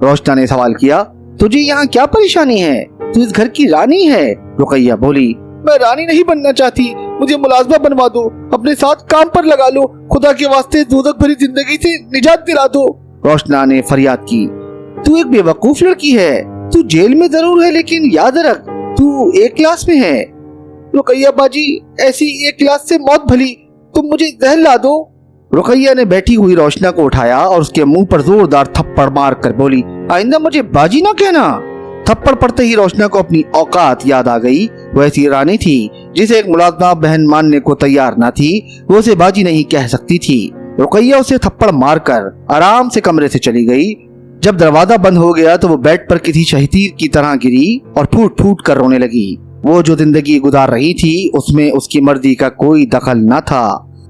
روشنا نے سوال کیا۔ تجھے یہاں کیا پریشانی ہے؟ تو اس گھر کی رانی ہے۔ رقیہ بولی، میں رانی نہیں بننا چاہتی، مجھے ملازمہ بنوا دو، اپنے ساتھ کام پر لگا لو، خدا کے واسطے دوزخ بھری زندگی سے نجات دلا دو۔ روشنا نے فریاد کی، تو ایک بے وقوف لڑکی ہے، تو جیل میں ضرور ہے لیکن یاد رکھ تو ایک کلاس میں ہے۔ رقیہ باجی، ایسی ایک کلاس سے موت بھلی، تم مجھے زہر لا دو۔ رقیہ نے بیٹھی ہوئی روشنا کو اٹھایا اور اس کے منہ پر زوردار تھپڑ مار کر بولی، آئندہ مجھے باجی نہ کہنا۔ تھپڑ پڑتے ہی روشنا کو اپنی اوقات یاد آ گئی۔ وہ ایسی رانی تھی جسے ایک ملازمہ بہن ماننے کو تیار نہ تھی، وہ اسے باجی نہیں کہہ سکتی تھی۔ رقیہ اسے تھپڑ مار کر آرام سے کمرے سے چلی گئی۔ جب دروازہ بند ہو گیا تو وہ بیڈ پر کسی شہتیر کی طرح گری اور پھوٹ پھوٹ کر رونے لگی۔ वो जो जिंदगी गुजार रही थी उसमें उसकी मर्जी का कोई दखल न था।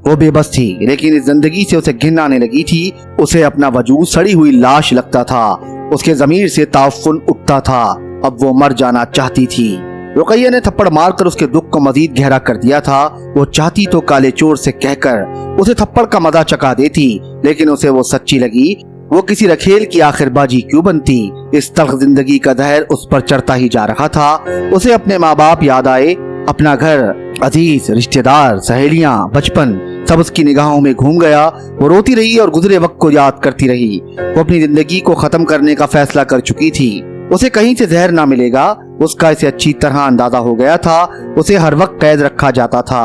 वो बेबस थी, लेकिन इस जिंदगी से उसे घिन आने लगी थी। उसे अपना वजूद सड़ी हुई लाश लगता था। उसके ज़मीर से ताउफ़ुन उठता था। अब वो मर जाना चाहती थी। रुकैया ने थप्पड़ मारकर उसके दुख को मजीद गहरा कर दिया था। वो चाहती तो काले चोर से कहकर उसे थप्पड़ का मजा चखा देती, लेकिन उसे वो सच्ची लगी। वो किसी रखेल की आखिरबाजी क्यों बनती। इस तल्ख जिंदगी का जहर उस पर चढ़ता ही जा रहा था। उसे अपने माँ बाप याद आए, अपना घर, अजीज, रिश्तेदार, सहेलियां, बचपन, सब उसकी निगाहों में घूम गया। वो रोती रही और गुजरे वक्त को याद करती रही। वो अपनी जिंदगी को खत्म करने का फैसला कर चुकी थी। उसे कहीं से जहर ना मिलेगा, उसका इसे अच्छी तरह अंदाजा हो गया था। उसे हर वक्त कैद रखा जाता था।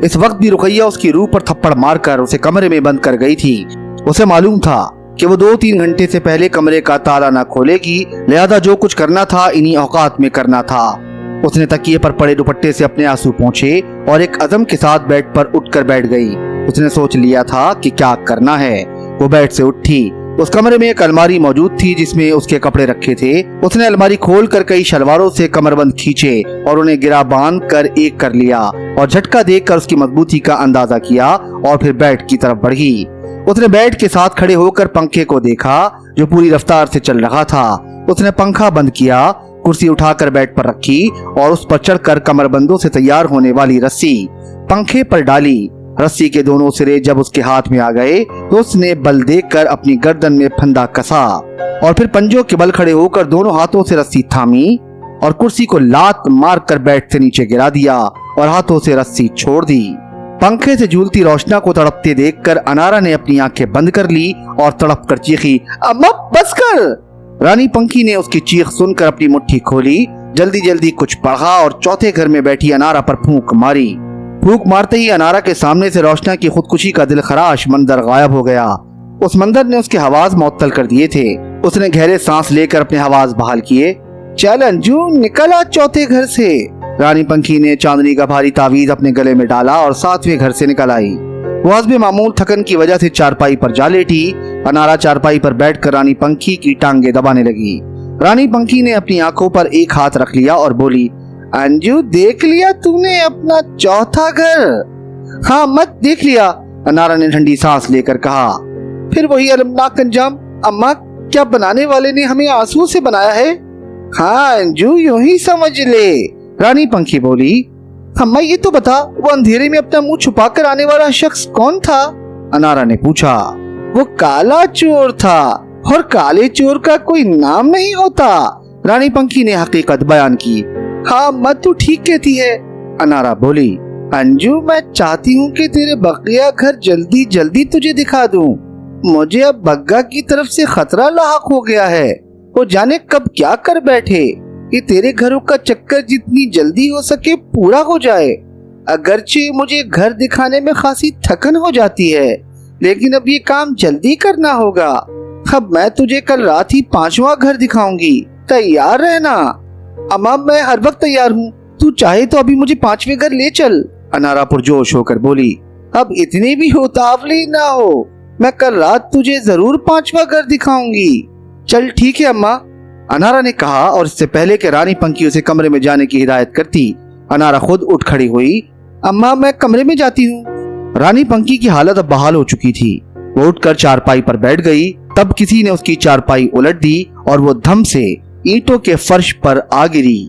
इस वक्त भी रुकैया उसकी रूह पर थप्पड़ मारकर उसे कमरे में बंद कर गई थी। उसे मालूम था कि वो 2-3 घंटे से पहले कमरे का ताला न खोलेगी, लिहाजा जो कुछ करना था इन्हीं औकात में करना था। उसने तकिए पर पड़े दुपट्टे से अपने आंसू पोंछे और एक अज़म के साथ बेड पर उठकर बैठ गई। उसने सोच लिया था कि क्या करना है। वो बेड से उठी। उस कमरे में एक अलमारी मौजूद थी जिसमें उसके कपड़े रखे थे। उसने अलमारी खोलकर कई शलवारों से कमरबंद खींचे और उन्हें गिरा बांध कर एक कर लिया और झटका देखकर उसकी मजबूती का अंदाजा किया और फिर बेड की तरफ बढ़ी। उसने बेड के साथ खड़े होकर पंखे को देखा जो पूरी रफ्तार से चल रहा था। उसने पंखा बंद किया, कुर्सी उठाकर बेड पर रखी और उस पर चढ़कर कमरबंदों से तैयार होने वाली रस्सी पंखे पर डाली। रस्सी के दोनों सिरे जब उसके हाथ में आ गए तो उसने बल देकर अपनी गर्दन में फंदा कसा और फिर पंजों के बल खड़े होकर दोनों हाथों से रस्सी थामी और कुर्सी को लात मारकर बेड से नीचे गिरा दिया और हाथों से रस्सी छोड़ दी। पंखे से झूलती रोशना को तड़पते देखकर अनारा ने अपनी आंखें बंद कर ली और तड़प कर चीखी, अम्मा बस कर। रानी पंखी ने उसकी चीख सुनकर अपनी मुट्ठी खोली, जल्दी जल्दी कुछ पढ़ा और चौथे घर में बैठी अनारा पर फूंक मारी। फूंक मारते ही अनारा के सामने से रोशना की खुदकुशी का दिलखराश मंजर गायब हो गया। उस मंजर ने उसके हवास मुअत्तल कर दिए थे। उसने गहरे सांस लेकर अपने हवास बहाल किए। चल अंजू निकल आ चौथे घर से। रानी पंखी ने चांदनी का भारी तावीज अपने गले में डाला और 7वें घर से निकल आई। वो हस्बे मामूल थकन की वजह से चारपाई पर जा लेटी। अनारा चारपाई पर बैठकर रानी पंखी की टांगे दबाने लगी। रानी पंखी ने अपनी आंखों पर एक हाथ रख लिया और बोली, अंजू देख लिया तूने अपना चौथा घर? हाँ मत देख लिया। अनारा ने ठंडी सांस लेकर कहा। फिर वही अलमनाक अंजाम। अम्मा क्या बनाने वाले ने हमें आंसू से बनाया है? हाँ अंजू यूं ही समझ ले। रानी पंखी बोली। अम्मा ये तो बता, वो अंधेरे में अपना मुंह छुपाकर आने वाला शख्स कौन था? अनारा ने पूछा। वो काला चोर था और काले चोर का कोई नाम नहीं होता। रानी पंखी ने हकीकत बयान की। हाँ अम्मा तू ठीक कहती है। अनारा बोली। अंजू मैं चाहती हूँ कि तेरे बकिया घर जल्दी जल्दी तुझे दिखा दूं। मुझे अब बग्गा की तरफ से खतरा लाहक हो गया है। वो जाने कब क्या कर बैठे। ये तेरे घरों का चक्कर जितनी जल्दी हो सके पूरा हो जाए। अगरचे मुझे घर दिखाने में खासी थकन हो जाती है, लेकिन अब ये काम जल्दी करना होगा। अब मैं तुझे कल रात ही 5वां घर दिखाऊंगी, तैयार रहना। अम्मा मैं हर वक्त तैयार हूँ, तू चाहे तो अभी मुझे 5वें घर ले चल। अनारा पुरजोश होकर बोली। अब इतनी भी उतावली ना हो, मैं कल रात तुझे जरूर 5वां घर दिखाऊंगी। चल ठीक है अम्मा, अनारा ने कहा। और इससे पहले कि रानी पंखी उसे कमरे में जाने की हिदायत करती, अनारा खुद उठ खड़ी हुई। अम्मा मैं कमरे में जाती हूँ। रानी पंखी की हालत अब बहाल हो चुकी थी। वो उठकर चारपाई पर बैठ गई। तब किसी ने उसकी चारपाई उलट दी और वो धम से ईंटों के फर्श पर आ गिरी।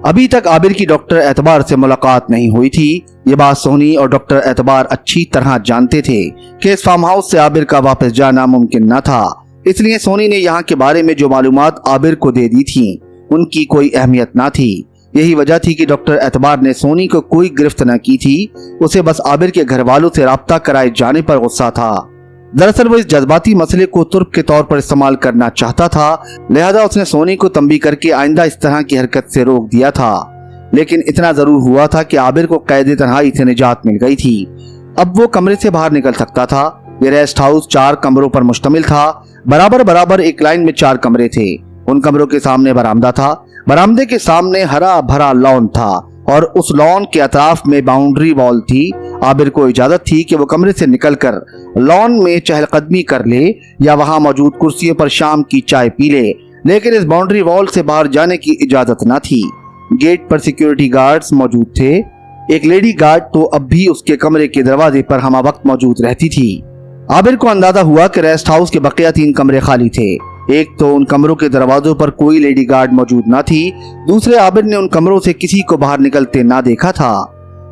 अभी तक आबिर की डॉक्टर एतबार से मुलाकात नहीं हुई थी। ये बात सोनी और डॉक्टर एतबार अच्छी तरह जानते थे कि इस फार्म हाउस से आबिर का वापस जाना मुमकिन न था। इसलिए सोनी ने यहाँ के बारे में जो मालूमात आबिर को दे दी थी उनकी कोई अहमियत न थी। यही वजह थी कि डॉक्टर एतबार ने सोनी को कोई गिरफ्त न की थी। उसे बस आबिर के घर वालों से राब्ता कराए जाने पर गुस्सा था। दरअसल वो इस जज्बाती मसले को तुर्क के तौर पर इस्तेमाल करना चाहता था, लिहाजा उसने सोनी को तंबी करके आइंदा इस तरह की हरकत से रोक दिया था। लेकिन इतना जरूर हुआ था कि आबिर को कैद तन्हाई से निजात मिल गई थी। अब वो कमरे से बाहर निकल सकता था। ये रेस्ट हाउस 4 कमरों पर मुश्तमिल था। बराबर बराबर एक लाइन में 4 कमरे थे। उन कमरों के सामने बरामदा था। बरामदे के सामने हरा भरा लॉन था और उस लॉन के अतराफ में बाउंड्री वॉल थी। आबिर को इजाजत थी कि वो कमरे से निकलकर लॉन में चहलकदमी कर ले या वहां मौजूद कुर्सियों पर शाम की चाय पी ले, लेकिन इस बाउंड्री वॉल से बाहर जाने की इजाजत न थी। गेट पर सिक्योरिटी गार्ड्स मौजूद थे। एक लेडी गार्ड तो अब भी उसके कमरे के दरवाजे पर हमा वक्त मौजूद रहती थी। आबिर को अंदाजा हुआ कि रेस्ट हाउस के बकिया 3 कमरे खाली थे। एक तो उन कमरों के दरवाजों पर कोई लेडी गार्ड मौजूद न थी, दूसरे आबिर ने उन कमरों से किसी को बाहर निकलते ना देखा था।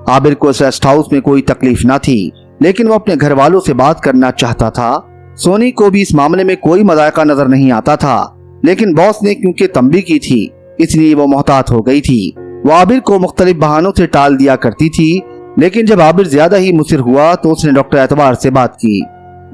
आबिर को इस रेस्ट हाउस में कोई तकलीफ ना थी, लेकिन वो अपने घर वालों से बात करना चाहता था। सोनी को भी इस मामले में कोई मजाका नजर नहीं आता था, लेकिन बॉस ने क्योंकि तंबी की थी इसलिए वो मोहतात हो गई थी। वो आबिर को मुख्तलिफ बहानों से टाल दिया करती थी, लेकिन जब आबिर ज्यादा ही मुसिर हुआ तो उसने डॉक्टर एतबार से बात की।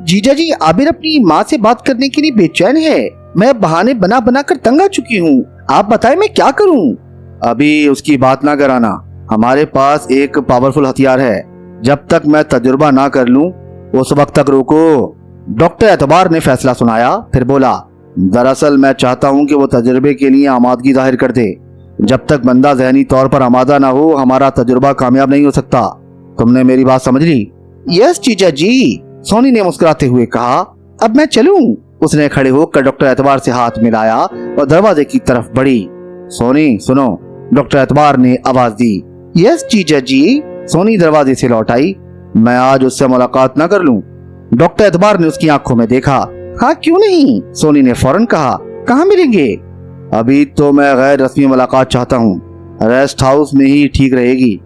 जीजा जी, आबिर अपनी माँ से बात करने के लिए बेचैन है। मैं बहाने बना बना कर तंग आ चुकी हूँ। आप बताएं मैं क्या करूँ? अभी उसकी बात ना कराना। हमारे पास एक पावरफुल हथियार है। जब तक मैं तजुर्बा ना कर लूं उस वक्त तक रोको। डॉक्टर एतबार ने फैसला सुनाया, फिर बोला, दरअसल मैं चाहता हूं कि वो तजुर्बे के लिए आमादगी जाहिर कर दे। जब तक बंदा ज़हनी तौर पर आमादा ना हो हमारा तजुर्बा कामयाब नहीं हो सकता। तुमने मेरी बात समझ ली? यस जीजा जी, सोनी ने मुस्कुराते हुए कहा। अब मैं चलूं? उसने खड़े होकर डॉक्टर एतबार से हाथ मिलाया और दरवाजे की तरफ बढ़ी। सोनी सुनो, डॉक्टर एतबार ने आवाज दी। यस जीजा जी, सोनी दरवाजे से लौट आई। मैं आज उससे मुलाकात ना कर लूं? डॉक्टर एतबार ने उसकी आंखों में देखा। हाँ क्यों नहीं, सोनी ने फौरन कहा। कहाँ मिलेंगे? अभी तो मैं गैर रस्मी मुलाकात चाहता हूँ। रेस्ट हाउस में ही ठीक रहेगी।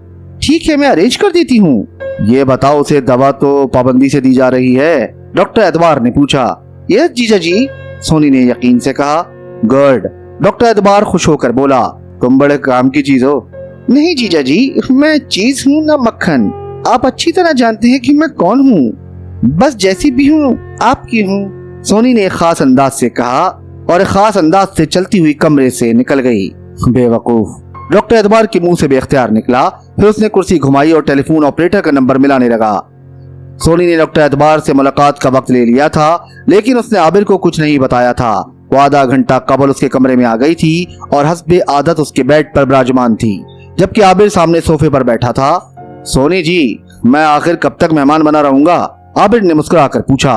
ठीक है, मैं अरेंज कर देती हूँ। ये बताओ उसे दवा तो पाबंदी से दी जा रही है? डॉक्टर एतबार ने पूछा। यस जीजा जी, सोनी ने यकीन से कहा। गुड, डॉक्टर एतबार खुश होकर बोला। तुम बड़े काम की चीज हो। नहीं जीजा जी, मैं चीज हूँ ना मक्खन। आप अच्छी तरह जानते हैं कि मैं कौन हूँ। बस जैसी भी हूँ आपकी हूँ, सोनी ने एक खास अंदाज से कहा और एक खास अंदाज से चलती हुई कमरे से निकल गई। बेवकूफ, डॉक्टर एतबार के मुंह से बेख्तियार निकला। फिर उसने कुर्सी घुमाई और टेलीफोन ऑपरेटर का नंबर मिलाने लगा। सोनी ने डॉक्टर एतबार से मुलाकात का वक्त ले लिया था, लेकिन उसने आबिर को कुछ नहीं बताया था। वो आधा घंटा कबल उसके कमरे में आ गई थी और हस्बे आदत उसके बेड पर विराजमान थी, जबकि आबिर सामने सोफे पर बैठा था। सोनी जी, मैं आखिर कब तक मेहमान बना रहूंगा? आबिर ने मुस्कुराकर पूछा।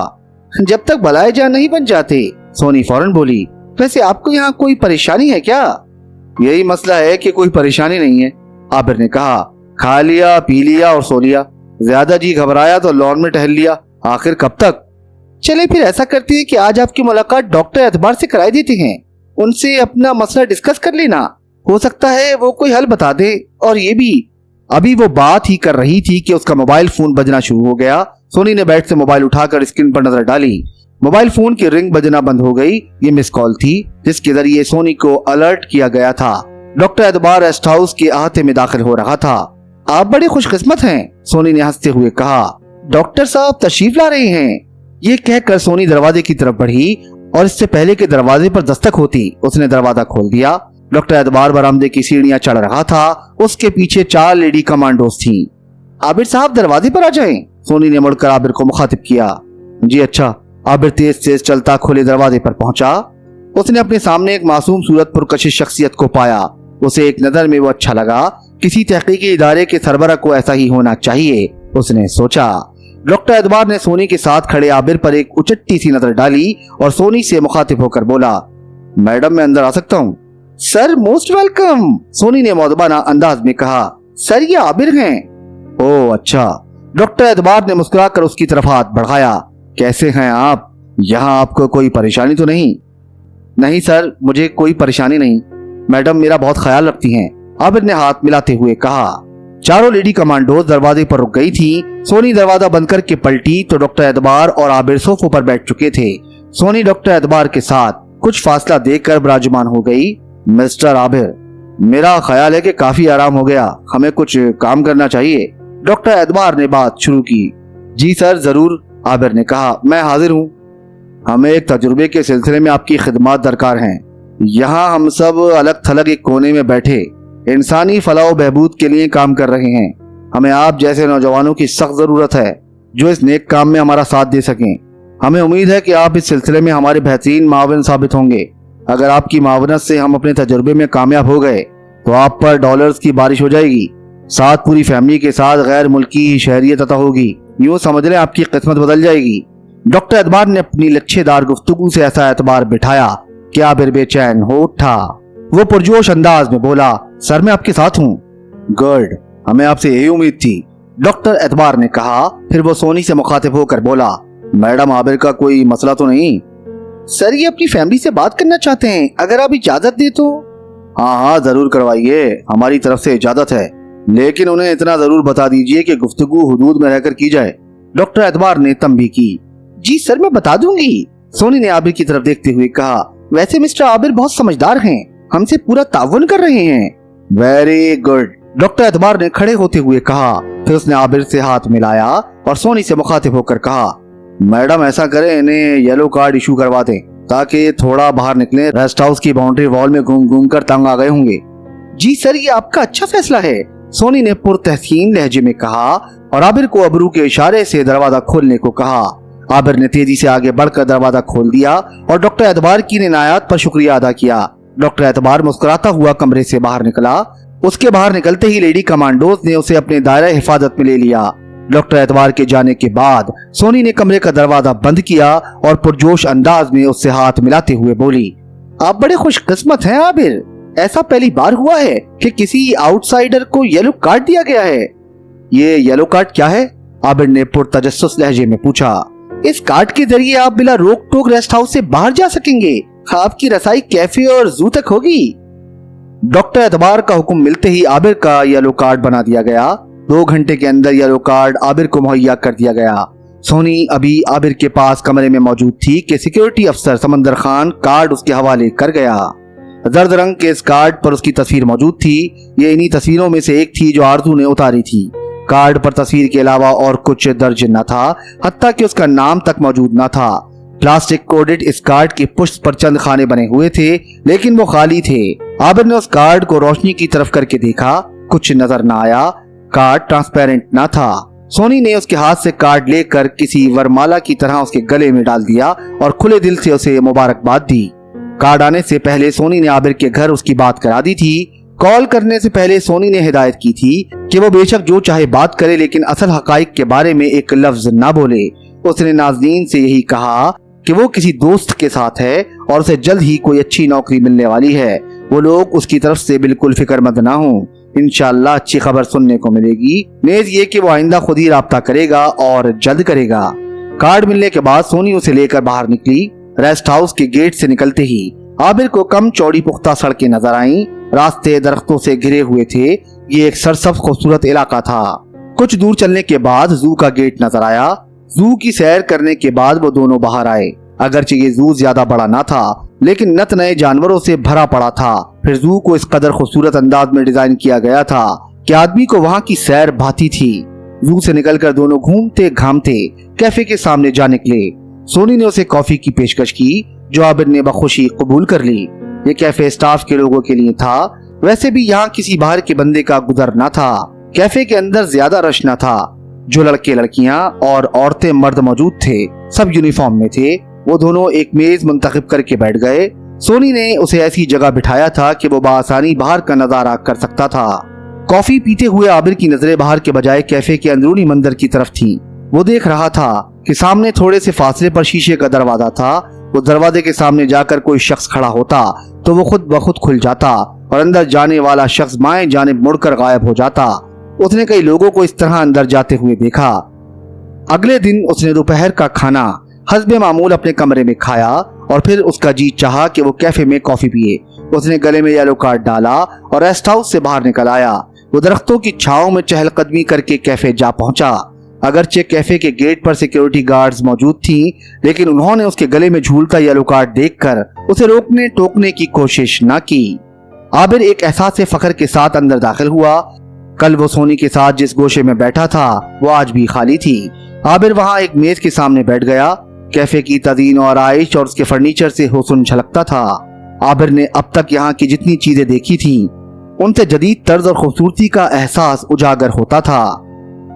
जब तक बलाए जान नहीं बन जाते, सोनी फौरन बोली। वैसे आपको यहाँ कोई परेशानी है क्या? यही मसला है कि कोई परेशानी नहीं है, आबिर ने कहा। खा लिया, पी लिया और सो लिया। ज्यादा जी घबराया तो लॉन में टहल लिया। आखिर कब तक? चले फिर ऐसा करते हैं कि आज आपकी मुलाकात डॉक्टर एतबार से कराई देते हैं। उनसे अपना मसला डिस्कस कर लेना, हो सकता है वो कोई हल बता दे। और ये भी, अभी वो बात ही कर रही थी कि उसका मोबाइल फोन बजना शुरू हो गया। सोनी ने बेड से मोबाइल उठाकर स्क्रीन पर नजर डाली। मोबाइल फोन की रिंग बजना बंद हो गई। ये मिस कॉल थी जिसके जरिए सोनी को अलर्ट किया गया था। डॉक्टर एतबार रेस्ट हाउस के अहाते में दाखिल हो रहा था। आप बड़े खुशकिस्मत हैं, सोनी ने हंसते हुए कहा। डॉक्टर साहब तशरीफ ला रहे हैं। ये कहकर सोनी दरवाजे की तरफ बढ़ी और इससे पहले के दरवाजे पर दस्तक होती उसने दरवाजा खोल दिया। डॉक्टर एतबार बरामदे की सीढ़ियां चढ़ रहा था। उसके पीछे 4 लेडी कमांडोज थीं। आबिर साहब दरवाजे पर आ जाएं, सोनी ने मुड़कर आबिर को मुखातिब किया। जी अच्छा। आबिर तेज तेज चलता खुले दरवाजे पर पहुंचा। उसने अपने सामने एक मासूम सूरत पुरकशिश शख्सियत को पाया। उसे एक नजर में वो अच्छा लगा। किसी तहकीकी इदारे के सरबरा को ऐसा ही होना चाहिए, उसने सोचा। डॉक्टर एतबार ने सोनी के साथ खड़े आबिर पर एक उचट्टी सी नजर डाली और सोनी से मुखातिब होकर बोला, मैडम मैं अंदर आ सकता हूँ? सर मोस्ट वेलकम, सोनी ने मौदबाना अंदाज में कहा। सर ये आबिर हैं। ओह अच्छा। डॉक्टर एतबार ने मुस्कुराकर उसकी तरफ हाथ बढ़ाया। कैसे हैं आप? यहाँ आपको कोई परेशानी तो नहीं? नहीं सर, मुझे कोई परेशानी नहीं। मैडम मेरा बहुत ख्याल रखती हैं, आबिर ने हाथ मिलाते हुए कहा। चारों लेडी कमांडोज दरवाजे पर रुक गई थी। सोनी दरवाजा बंद करके पलटी तो डॉक्टर एतबार और आबिर सोफों पर बैठ चुके थे। सोनी डॉक्टर एतबार के साथ कुछ फासला देखकर विराजमान हो गई। मिस्टर आबिर, मेरा ख्याल है कि काफी आराम हो गया, हमें कुछ काम करना चाहिए। डॉक्टर एतबार ने बात शुरू की। जी सर जरूर, आबिर ने कहा, मैं हाजिर हूँ। हमें एक तजुर्बे के सिलसिले में आपकी खिदमत दरकार हैं। यहाँ हम सब अलग थलग एक कोने में बैठे इंसानी फलाह व बहबूद के लिए काम कर रहे हैं। हमें आप जैसे नौजवानों की सख्त जरूरत है जो इस नेक काम में हमारा साथ दे सकें। हमें उम्मीद है कि आप इस सिलसिले में हमारे बेहतरीन मावन साबित होंगे। अगर आपकी मावनत से हम अपने तजुर्बे में कामयाब हो गए तो आप पर डॉलर्स की बारिश हो जाएगी। साथ पूरी फैमिली के साथ गैर मुल्की शहरियत अता होगी। यूँ समझ लें आपकी किस्मत बदल जाएगी। डॉक्टर एतबार ने अपनी लच्छेदार गुफ्तगू से ऐसा एतबार बिठाया कि आबिर बेचैन हो उठा। वो पुरजोश अंदाज में बोला, सर मैं आपके साथ हूँ। गुड, हमें आपसे यही उम्मीद थी, डॉक्टर एतबार ने कहा। फिर वो सोनी से मुखातिब होकर बोला, मैडम आबिर का कोई मसला तो नहीं? सर ये अपनी फैमिली से बात करना चाहते हैं, अगर आप इजाजत दे तो। हाँ हाँ जरूर करवाइए, हमारी तरफ से इजाजत है, लेकिन उन्हें इतना जरूर बता दीजिए कि गुफ्तगू हुदूद में रहकर की जाए। डॉक्टर एतबार ने तंबीह की। जी सर मैं बता दूंगी, सोनी ने आबिर की तरफ देखते हुए कहा। वैसे मिस्टर आबिर बहुत समझदार हैं, हमसे पूरा ताउन कर रहे हैं। वेरी गुड, डॉक्टर एतबार ने खड़े होते हुए कहा। फिर उसने आबिर से हाथ मिलाया और सोनी से मुखातिब होकर कहा, मैडम ऐसा करें इन्हें येलो कार्ड इशू करवा दें ताकि थोड़ा बाहर निकलें, रेस्ट हाउस की बाउंड्री वॉल में घूम घूम कर तंग आ गए होंगे। जी सर ये आपका अच्छा फैसला है, सोनी ने पुरतहसीन लहजे में कहा और आबिर को अबरू के इशारे से दरवाजा खोलने को कहा। आबिर ने तेजी से आगे बढ़कर दरवाजा खोल दिया और डॉक्टर एतबार की इनायत पर शुक्रिया अदा किया। डॉक्टर एतबार मुस्कुराता हुआ कमरे से बाहर निकला। उसके बाहर निकलते ही लेडी कमांडोज ने उसे अपने दायरा हिफाजत में ले लिया। डॉक्टर एतबार के जाने के बाद सोनी ने कमरे का दरवाजा बंद किया और पुरजोश अंदाज में उससे हाथ मिलाते हुए बोली, आप बड़े खुशकिस्मत हैं आबिर, ऐसा पहली बार हुआ है कि किसी आउटसाइडर को येलो कार्ड दिया गया है। ये येलो कार्ड क्या है? आबिर ने पुरतजस्सुस लहजे में पूछा। इस कार्ड के जरिए आप बिला रोक टोक रेस्ट हाउस से बाहर जा सकेंगे, आपकी रसाई कैफे और जू तक होगी। डॉक्टर एतबार का हुक्म मिलते ही आबिर का येलो कार्ड बना दिया गया। 2 घंटे के अंदर येलो कार्ड आबिर को मुहैया कर दिया गया। सोनी अभी आबिर के पास कमरे में मौजूद थी कि सिक्योरिटी अफसर समंदर खान कार्ड उसके हवाले कर गया। जर्द रंग के इस कार्ड पर उसकी तस्वीर मौजूद थी। ये इन्हीं तस्वीरों में से एक थी जो आरजू ने उतारी थी। कार्ड पर तस्वीर के अलावा और कुछ दर्ज न था, हत्ता कि उसका नाम तक मौजूद न था। प्लास्टिक कोडेड इस कार्ड के पुष्ट पर चंद खाने बने हुए थे, लेकिन वो खाली थे। आबिर ने उस कार्ड को रोशनी की तरफ करके देखा, कुछ नजर न आया। कार्ड ट्रांसपेरेंट न था। सोनी ने उसके हाथ से कार्ड लेकर किसी वरमाला की तरह उसके गले में डाल दिया और खुले दिल से उसे मुबारकबाद दी। कार्ड आने से पहले सोनी ने आबिर के घर उसकी बात करा दी थी। कॉल करने से पहले सोनी ने हिदायत की थी कि वो बेशक जो चाहे बात करे, लेकिन असल हकाइक के बारे में एक लफ्ज ना बोले। उसने नाज़रीन से यही कहा कि वो किसी दोस्त के साथ है और उसे जल्द ही कोई अच्छी नौकरी मिलने वाली है। वो लोग उसकी तरफ से बिल्कुल फिक्रमंद ना हों, इंशाअल्लाह अच्छी खबर सुनने को मिलेगी। नेज़ ये कि वो आइंदा खुद ही राब्ता करेगा और जल्द करेगा। कार्ड मिलने के बाद सोनी उसे लेकर बाहर निकली। रेस्ट हाउस के गेट से निकलते ही आबिर को कम चौड़ी पुख्ता सड़कें नजर आईं। रास्ते दरख्तों से घिरे हुए थे। ये एक सरसब्ज खूबसूरत इलाका था। कुछ दूर चलने के बाद जू का गेट नजर आया। जू की सैर करने के बाद वो दोनों बाहर आए। अगरचे ये जू ज्यादा बड़ा ना था, लेकिन नत नए जानवरों से भरा पड़ा था। फिर जू को इस कदर खूबसूरत अंदाज में डिजाइन किया गया था कि आदमी को वहाँ की सैर भाती थी। जू से निकलकर दोनों घूमते घामते कैफे के सामने जा निकले। सोनी ने उसे कॉफी की पेशकश की, जो आबिर ने बखुशी कबूल कर ली। ये कैफे स्टाफ के लोगों के लिए था। वैसे भी यहाँ किसी बाहर के बंदे का गुजर न था। कैफे के अंदर ज्यादा रश न था। जो लड़के लड़कियां और औरतें मर्द मौजूद थे, सब यूनिफॉर्म में थे। वो दोनों एक मेज मुंतखब करके बैठ गए। सोनी ने उसे ऐसी जगह बिठाया था कि वो बासानी बाहर का नजारा कर सकता था। कॉफी पीते हुए आबिर की नजरें बाहर के बजाय कैफे के अंदरूनी मंदिर की तरफ थी। वो देख रहा था कि सामने थोड़े से फासले पर शीशे का दरवाजा था। वो दरवाजे के सामने जाकर कोई शख्स खड़ा होता तो वो खुद ब खुद खुल जाता और अंदर जाने वाला शख्स बाएं जानिब मुड़कर गायब हो जाता। उसने कई लोगों को इस तरह अंदर जाते हुए देखा। अगले दिन उसने दोपहर का खाना हस्बे मामूल अपने कमरे में खाया और फिर उसका जी चाहा कि वो कैफे में कॉफी पिए। उसने गले में येलो कार्ड डाला और रेस्ट हाउस से बाहर निकल आया। वो दरख्तों की छांव में चहलकदमी करके कैफे जा पहुंचा। अगरचे कैफे के गेट पर सिक्योरिटी गार्ड्स मौजूद थीं, लेकिन उन्होंने उसके गले में झूलता येलो कार्ड देखकर उसे रोकने टोकने की कोशिश न की। आबिर एक एहसास फख्र के साथ अंदर दाखिल हुआ। कल वो सोनी के साथ जिस गोशे में बैठा था वो आज भी खाली थी। आबिर वहां एक मेज के सामने बैठ गया। कैफे की तज़ीन और आइश और उसके फर्नीचर से हुस्न झलकता था। आबिर ने अब तक यहाँ की जितनी चीजें देखी थी उनसे जदीद तर्ज और खूबसूरती का एहसास उजागर होता था।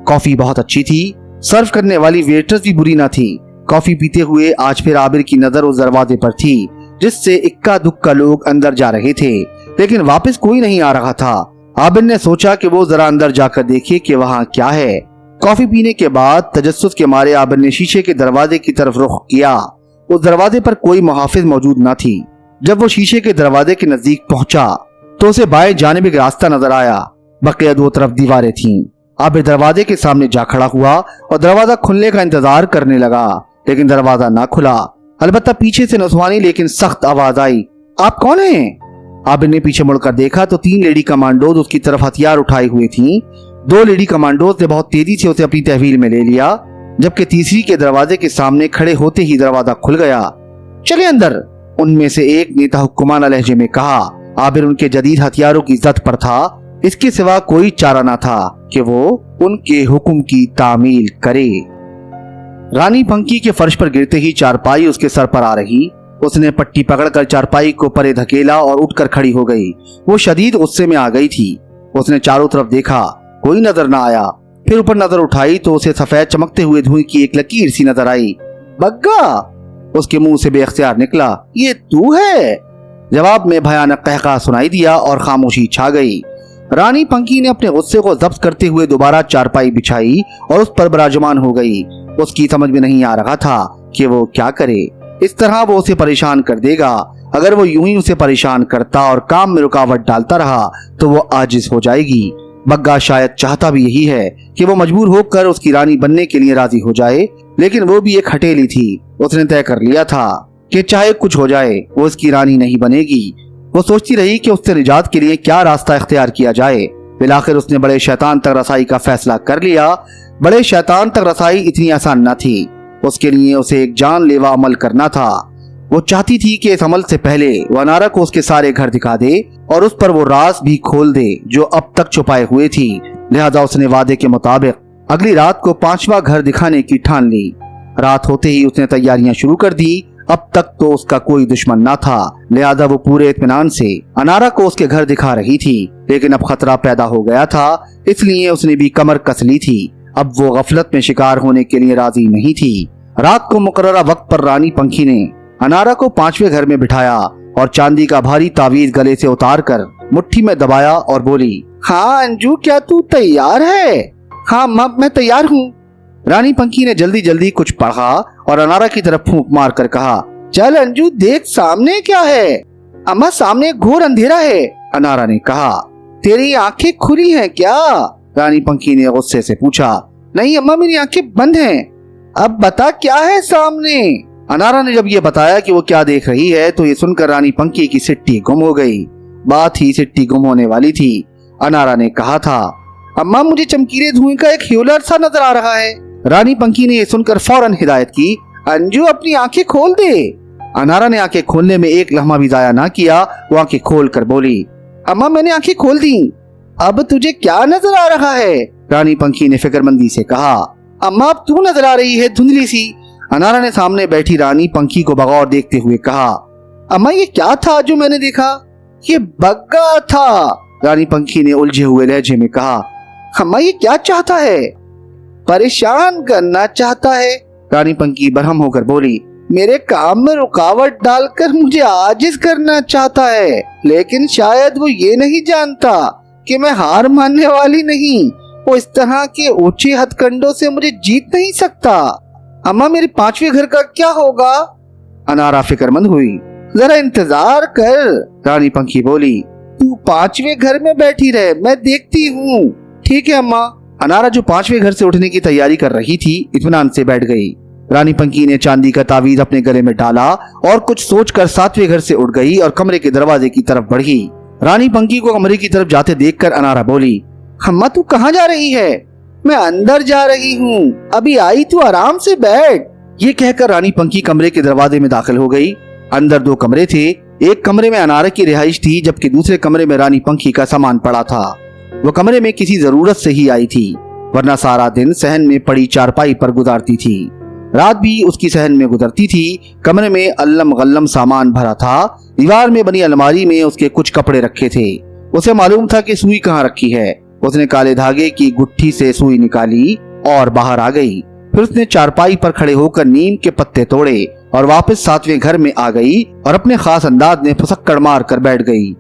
कॉफी बहुत अच्छी थी। सर्व करने वाली वेटर्स भी बुरी ना थी। कॉफी पीते हुए आज फिर आबिर की नजर उस दरवाजे पर थी जिससे इक्का दुक्का लोग अंदर जा रहे थे, लेकिन वापस कोई नहीं आ रहा था। आबिर ने सोचा कि वो जरा अंदर जाकर देखे कि वहाँ क्या है। कॉफी पीने के बाद तजस्सुस के मारे आबिर ने शीशे के दरवाजे की तरफ रुख किया। उस दरवाजे पर कोई मुहाफिज मौजूद न थी। जब वो शीशे के दरवाजे के नजदीक पहुंचा तो उसे बाएं जानिब एक रास्ता नजर आया। बकिया दो तरफ दीवारें थीं। आबिर दरवाजे के सामने जा खड़ा हुआ और दरवाजा खुलने का इंतजार करने लगा, लेकिन दरवाजा ना खुला। अलबत्ता पीछे से नौजवानी लेकिन सख्त आवाज आई, आप कौन हैं? आबिर ने पीछे मुड़कर देखा तो 3 लेडी कमांडोज उसकी तरफ हथियार उठाई हुई थीं। 2 लेडी कमांडोज ने बहुत तेजी से उसे अपनी तहवील में ले लिया, जबकि तीसरी के दरवाजे के सामने खड़े होते ही दरवाजा खुल गया। चले अंदर, उनमें से एक ने तहक्कुमाना लहजे में कहा। आबिर उनके जदीद हथियारों की जद पर था, इसके सिवा कोई चारा न था कि वो उनके हुक्म की तामील करे। रानी पंखी के फर्श पर गिरते ही चारपाई उसके सर पर आ रही। उसने पट्टी पकड़कर चारपाई को परे धकेला और उठकर खड़ी हो गई। वो शदीद गुस्से में आ गई थी। उसने चारों तरफ देखा, कोई नजर न आया। फिर ऊपर नजर उठाई तो उसे सफेद चमकते हुए धुएं की एक लकीर सी नजर आई। बग्गा, उसके मुंह से बेख्तियार निकला, ये तू है? जवाब में भयानक कहका सुनाई दिया और खामोशी छा गई। रानी पंखी ने अपने गुस्से को जब्त करते हुए दोबारा चारपाई बिछाई और उस पर विराजमान हो गई। उसकी समझ में नहीं आ रहा था कि वो क्या करे। इस तरह वो उसे परेशान कर देगा। अगर वो यूं ही उसे परेशान करता और काम में रुकावट डालता रहा तो वो आजिज हो जाएगी। बग्गा शायद चाहता भी यही है कि वो मजबूर होकर उसकी रानी बनने के लिए राजी हो जाए, लेकिन वो भी एक हठेली थी। उसने तय कर लिया था कि चाहे कुछ हो जाए वो उसकी रानी नहीं बनेगी। वो सोचती रही कि उससे निजात के लिए क्या रास्ता इख्तियार किया जाए। बिलाखिर उसने बड़े शैतान तक रसाई का फैसला कर लिया। बड़े शैतान तक रसाई इतनी आसान न थी। उसके लिए उसे एक जानलेवा अमल करना था। वो चाहती थी कि इस अमल से पहले वो अनारा को उसके सारे घर दिखा दे और उस पर वो राज भी खोल दे जो अब तक छुपाए हुए थी। लिहाजा उसने वादे के मुताबिक अगली रात को 5वां घर दिखाने की ठान ली। रात होते ही उसने तैयारियां शुरू कर दी। अब तक तो उसका कोई दुश्मन ना था, लिहाजा वो पूरे इत्मीनान से अनारा को उसके घर दिखा रही थी। लेकिन अब खतरा पैदा हो गया था, इसलिए उसने भी कमर कस ली थी। अब वो गफलत में शिकार होने के लिए राजी नहीं थी। रात को मुकर्ररा वक्त पर रानी पंखी ने अनारा को 5वें घर में बिठाया और चांदी का भारी तावीज गले से उतार कर मुट्ठी में दबाया और बोली, हाँ अंजू, क्या तू तैयार है? हाँ माँ, मैं तैयार हूँ। रानी पंखी ने जल्दी जल्दी कुछ पढ़ा और अनारा की तरफ फूंक मार कर कहा, चल अंजू, देख सामने क्या है। अम्मा, सामने घोर अंधेरा है, अनारा ने कहा। तेरी आंखें खुली हैं क्या? रानी पंखी ने गुस्से से पूछा। नहीं अम्मा, मेरी आंखें बंद हैं। अब बता क्या है सामने? अनारा ने जब ये बताया कि वो क्या देख रही है तो ये सुनकर रानी पंखी की सिट्टी गुम हो गई। बात ही सिट्टी गुम होने वाली थी। अनारा ने कहा था, अम्मा, मुझे चमकीले धुएं का एक ह्यूलर सा नजर आ रहा है। रानी पंखी ने यह सुनकर फौरन हिदायत की, अंजू, अपनी आंखें खोल दे। अनारा ने आंखें खोलने में एक लम्हा भी जाया ना किया। वो आंखें खोल कर बोली, अम्मा, मैंने आंखें खोल दी। अब तुझे क्या नजर आ रहा है? रानी पंखी ने फिक्रमंदी से कहा। अम्मा, अब तू नजर आ रही है, धुंधली सी। अनारा ने सामने बैठी रानी पंखी को बगौर देखते हुए कहा, अम्मा, ये क्या था जो मैंने देखा? ये बग्गा था, रानी पंखी ने उलझे हुए लहजे में कहा। अम्मा, ये क्या चाहता है? परेशान करना चाहता है, रानी पंखी बरहम होकर बोली। मेरे काम में रुकावट डालकर मुझे आजिज करना चाहता है, लेकिन शायद वो ये नहीं जानता कि मैं हार मानने वाली नहीं। वो इस तरह के ऊंचे हथकंडों से मुझे जीत नहीं सकता। अम्मा, मेरे 5वें घर का क्या होगा? अनारा फिक्रमंद हुई। जरा इंतजार कर, रानी पंखी बोली। तू 5वें घर में बैठी रहे, मैं देखती हूँ। ठीक है अम्मा। अनारा जो 5वें घर से उठने की तैयारी कर रही थी, इत्मीनान से बैठ गई। रानी पंखी ने चांदी का तावीज अपने गले में डाला और कुछ सोचकर 7वें घर से उठ गई और कमरे के दरवाजे की तरफ बढ़ी। रानी पंखी को कमरे की तरफ जाते देखकर अनारा बोली, अम्मा, तू कहाँ जा रही है? मैं अंदर जा रही हूँ, अभी आई, तू आराम से बैठ। ये कहकर रानी पंखी कमरे के दरवाजे में दाखिल हो गई। अंदर 2 कमरे थे। एक कमरे में अनारा की रिहाइश थी, जबकि दूसरे कमरे में रानी पंखी का सामान पड़ा था। वो कमरे में किसी जरूरत से ही आई थी, वरना सारा दिन सहन में पड़ी चारपाई पर गुजारती थी। रात भी उसकी सहन में गुजरती थी। कमरे में अल्लम गल्लम सामान भरा था। दीवार में बनी अलमारी में उसके कुछ कपड़े रखे थे। उसे मालूम था कि सुई कहाँ रखी है। उसने काले धागे की गुट्ठी से सुई निकाली और बाहर आ गई। फिर उसने चारपाई पर खड़े होकर नीम के पत्ते तोड़े और वापस 7वें घर में आ गई और अपने खास अंदाज में फुसक्कड़ मार कर बैठ गई।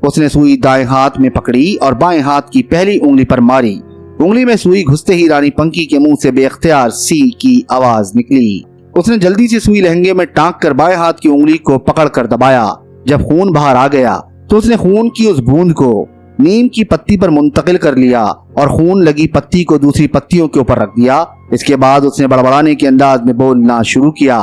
उसने सुई दाएं हाथ में पकड़ी और बाएं हाथ की पहली उंगली पर मारी। उंगली में सुई घुसते ही रानी पंखी के मुंह से बेख्तियार सी की आवाज निकली। उसने जल्दी से सुई लहंगे में टांक कर बाएं हाथ की उंगली को पकड़ कर दबाया। जब खून बाहर आ गया तो उसने खून की उस बूंद को नीम की पत्ती पर मुंतकिल कर लिया और खून लगी पत्ती को दूसरी पत्तियों के ऊपर रख दिया। इसके बाद उसने बड़बड़ाने के अंदाज में बोलना शुरू किया।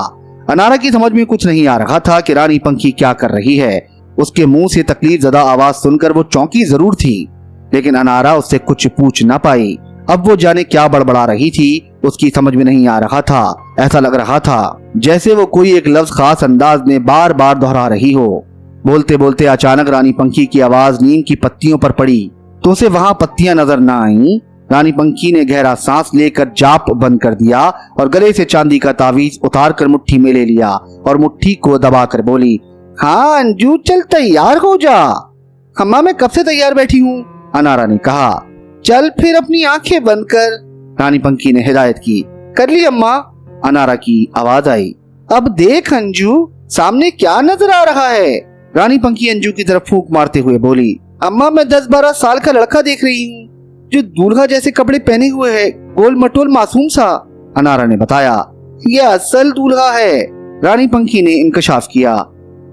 अनारा की समझ में कुछ नहीं आ रहा था कि रानी पंखी क्या कर रही है। उसके मुंह से तकलीफ ज़दा आवाज सुनकर वो चौंकी जरूर थी, लेकिन अनारा उससे कुछ पूछ न पाई। अब वो जाने क्या बड़बड़ा रही थी, उसकी समझ में नहीं आ रहा था। ऐसा लग रहा था जैसे वो कोई एक लफ्ज खास अंदाज में बार बार दोहरा रही हो। बोलते बोलते अचानक रानी पंखी की आवाज नीम की पत्तियों पर पड़ी तो उसे वहां पत्तियां नजर न आईं। रानी पंखी ने गहरा सांस लेकर जाप बंद कर दिया और गले से चांदी का तावीज उतार कर मुट्ठी में ले लिया और मुट्ठी को दबाकर बोली, हाँ अंजू, चल तैयार हो जा। अम्मा मैं कब से तैयार बैठी हूँ, अनारा ने कहा। चल फिर अपनी आंखें बंद कर, रानी पंखी ने हिदायत की। कर ली अम्मा, अनारा की आवाज आई। अब देख अंजू, सामने क्या नजर आ रहा है। रानी पंखी अंजू की तरफ फूंक मारते हुए बोली, अम्मा मैं 10-12 साल का लड़का देख रही हूँ जो दूल्हा जैसे कपड़े पहने हुए है, गोल मटोल मासूम सा। अनारा ने बताया, ये असल दूल्हा है। रानी पंखी ने इंकशाफ किया।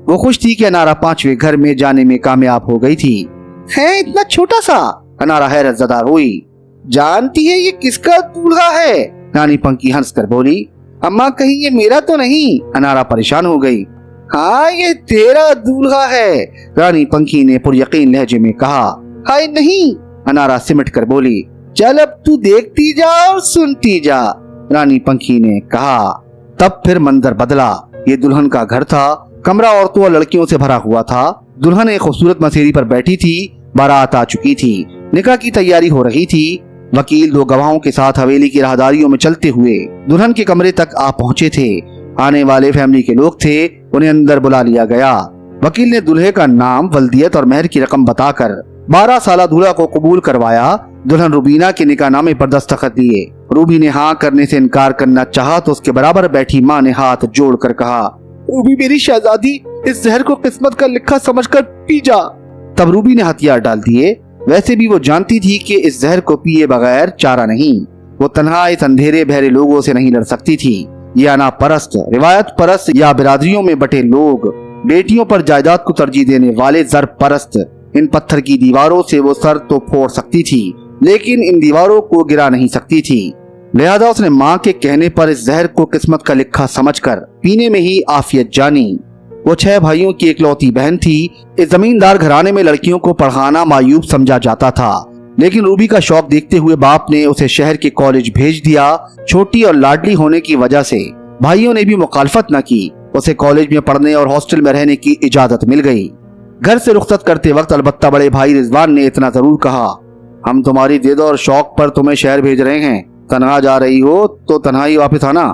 वो खुश थी कि अनारा 5वें घर में जाने में कामयाब हो गई थी। है इतना छोटा सा, अनारा हैरत ज़दा हुई। जानती है ये किसका दूल्हा है, रानी पंखी हंसकर बोली। अम्मा कहीं ये मेरा तो नहीं, अनारा परेशान हो गई। हाँ ये तेरा दूल्हा है, रानी पंखी ने पुरयकीन लहजे में कहा। हाय नहीं, अनारा सिमट कर बोली। चल अब तू देखती जा और सुनती जा, रानी पंखी ने कहा। तब फिर मंजर बदला। ये दुल्हन का घर था। कमरा औरतों और लड़कियों से भरा हुआ था। दुल्हन एक खूबसूरत मसेरी पर बैठी थी। बारात आ चुकी थी। निकाह की तैयारी हो रही थी। वकील 2 गवाहों के साथ हवेली की राहदारियों में चलते हुए दुल्हन के कमरे तक आ पहुंचे थे। आने वाले फैमिली के लोग थे, उन्हें अंदर बुला लिया गया। वकील ने दूल्हे का नाम, वल्दियत और मेहर की रकम बताकर 12 साला दूल्हा को कबूल करवाया। दुल्हन रूबीना के निकाहनामे पर दस्तखत दिए। रूबी ने हाँ करने से इनकार करना चाहा तो उसके बराबर बैठी माँ ने हाथ जोड़कर कहा, रूबी मेरी शहजादी, इस जहर को किस्मत का लिखा समझकर पी जा। तब रूबी ने हथियार डाल दिए। वैसे भी वो जानती थी कि इस जहर को पिए बगैर चारा नहीं। वो तन्हा इस अंधेरे बहरे लोगों से नहीं लड़ सकती थी। ये अना परस्त, रिवायत परस्त या बिरादरियों में बटे लोग, बेटियों पर जायदाद को तरजीह देने वाले जर परस्त, इन पत्थर की दीवारों से वो सर तो फोड़ सकती थी, लेकिन इन दीवारों को गिरा नहीं सकती थी। लिहाजा उसने माँ के कहने पर इस जहर को किस्मत का लिखा समझकर पीने में ही आफियत जानी। वो 6 भाइयों की इकलौती बहन थी। इस जमींदार घराने में लड़कियों को पढ़ाना मायूब समझा जाता था, लेकिन रूबी का शौक देखते हुए बाप ने उसे शहर के कॉलेज भेज दिया। छोटी और लाडली होने की वजह से भाइयों ने भी मुखालफत न की। उसे कॉलेज में पढ़ने और हॉस्टल में रहने की इजाजत मिल गई। घर से रुखसत करते वक्त अलबत्ता बड़े भाई रिजवान ने इतना जरूर कहा, हम तुम्हारी जिद और शौक पर तुम्हें शहर भेज रहे हैं। तन्हा जा रही हो तो तन्हा ही वापस आना।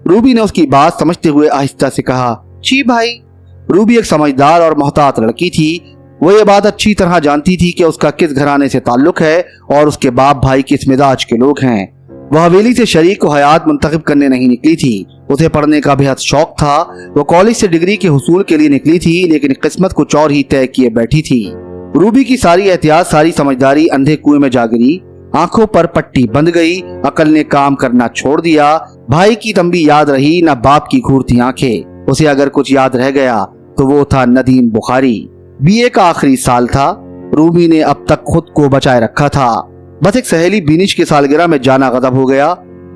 रूबी ने उसकी बात समझते हुए आहिस्ता से कहा, जी भाई। रूबी एक समझदार और मोहतात लड़की थी। वो ये बात अच्छी तरह जानती थी कि उसका किस घराने से ताल्लुक है और उसके बाप भाई किस मिजाज के लोग हैं। वह हवेली से शरीक को हयात मुंतखब करने नहीं निकली थी। उसे पढ़ने का बेहद शौक था। वो कॉलेज से डिग्री के हुसूल के लिए निकली थी, लेकिन किस्मत कुछ और ही तय किए बैठी थी। रूबी की सारी एहतियात, सारी समझदारी अंधे कुएं में जा गिरी। आंखों पर पट्टी बंध गई। अकल ने काम करना छोड़ दिया। भाई की तंबी याद रही, न बाप की घूरती आंखें। उसे अगर कुछ याद रह गया तो वो था नदीम बुखारी। बीए का आखिरी साल था। रूबी ने अब तक खुद को बचाए रखा था। बस एक सहेली बिनिश की सालगिरह में जाना गजब हो गया।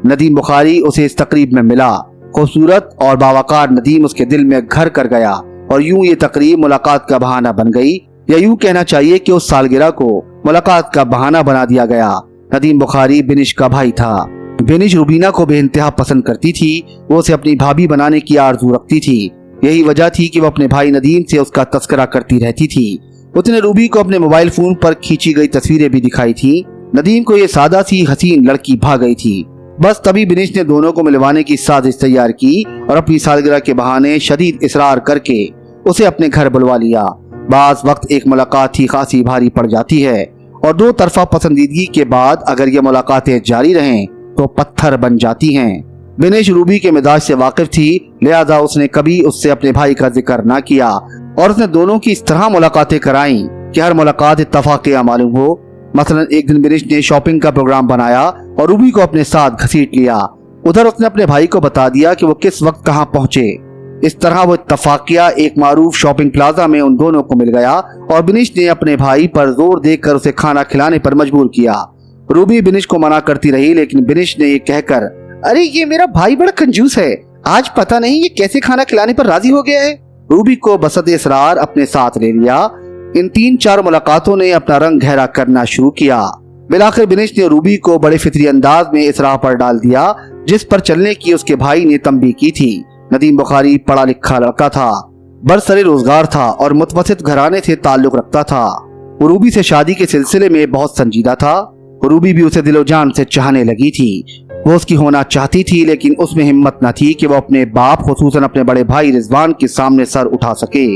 नदीम बुखारी उसे इस तकरीब में मिला। खूबसूरत और बावकार नदीम उसके दिल में घर कर गया और यूं ये तकरीब मुलाकात का बहाना बन गई, या यूं कहना चाहिए कि उस सालगिरह को मुलाकात का बहाना बना दिया गया। नदीम बुखारी बिनिश का भाई था। बिनिश रूबीना को बेइंतहा पसंद करती थी। वो उसे अपनी भाभी बनाने की आरज़ू रखती थी। यही वजह थी कि वो अपने भाई नदीम से उसका तस्करा करती रहती थी। उसने रूबी को अपने मोबाइल फोन पर खींची गई तस्वीरें भी दिखाई थी। नदीम को ये सादा सी हसीन लड़की भा गई थी। बस तभी बिनिश ने दोनों को मिलवाने की साजिश तैयार की और अपनी सालगिरह के बहाने शदीद इसरार करके उसे अपने घर बुलवा लिया। बाज़ वक्त एक मुलाकात ही खासी भारी पड़ जाती है और 2 तरफा पसंदीदगी के बाद अगर ये मुलाकातें जारी रहें तो पत्थर बन जाती हैं। बिनिश रूबी के मिजाज से वाकिफ थी, लिहाजा उसने कभी उससे अपने भाई का जिक्र ना किया और उसने दोनों की इस तरह मुलाकातें कराई कि हर मुलाकात इत्तफाक़िया मालूम हो। मसलन एक दिन बिनिश ने शॉपिंग का प्रोग्राम बनाया और रूबी को अपने साथ घसीट लिया। उधर उसने अपने भाई को बता दिया कि वो किस वक्त कहाँ पहुंचे। इस तरह वो इत्तफाकिया एक मारूफ शॉपिंग प्लाजा में उन दोनों को मिल गया और बिनिश ने अपने भाई पर जोर देकर उसे खाना खिलाने पर मजबूर किया। रूबी बिनिश को मना करती रही, लेकिन बिनिश ने ये कहकर, अरे ये मेरा भाई बड़ा कंजूस है, आज पता नहीं ये कैसे खाना खिलाने पर राजी हो गया है। रूबी को बसत इसरार अपने साथ ले लिया। इन 3-4 मुलाकातों ने अपना रंग गहरा करना शुरू किया। बिलाखिर बिनिश ने रूबी को बड़े फितरी अंदाज में इस राह पर डाल दिया जिस पर चलने की उसके भाई ने तंबीह की थी। नदीम बुखारी पढ़ा लिखा लड़का था, बरसरे रोजगार था और मुतवस्सित घराने से ताल्लुक रखता था। वो रूबी से शादी के सिलसिले में बहुत संजीदा था। रूबी भी उसे दिलो जान से चाहने लगी थी। वो उसकी होना चाहती थी, लेकिन उसमें हिम्मत न थी कि वो अपने बाप खुसूसन अपने बड़े भाई रिजवान के सामने सर उठा सके।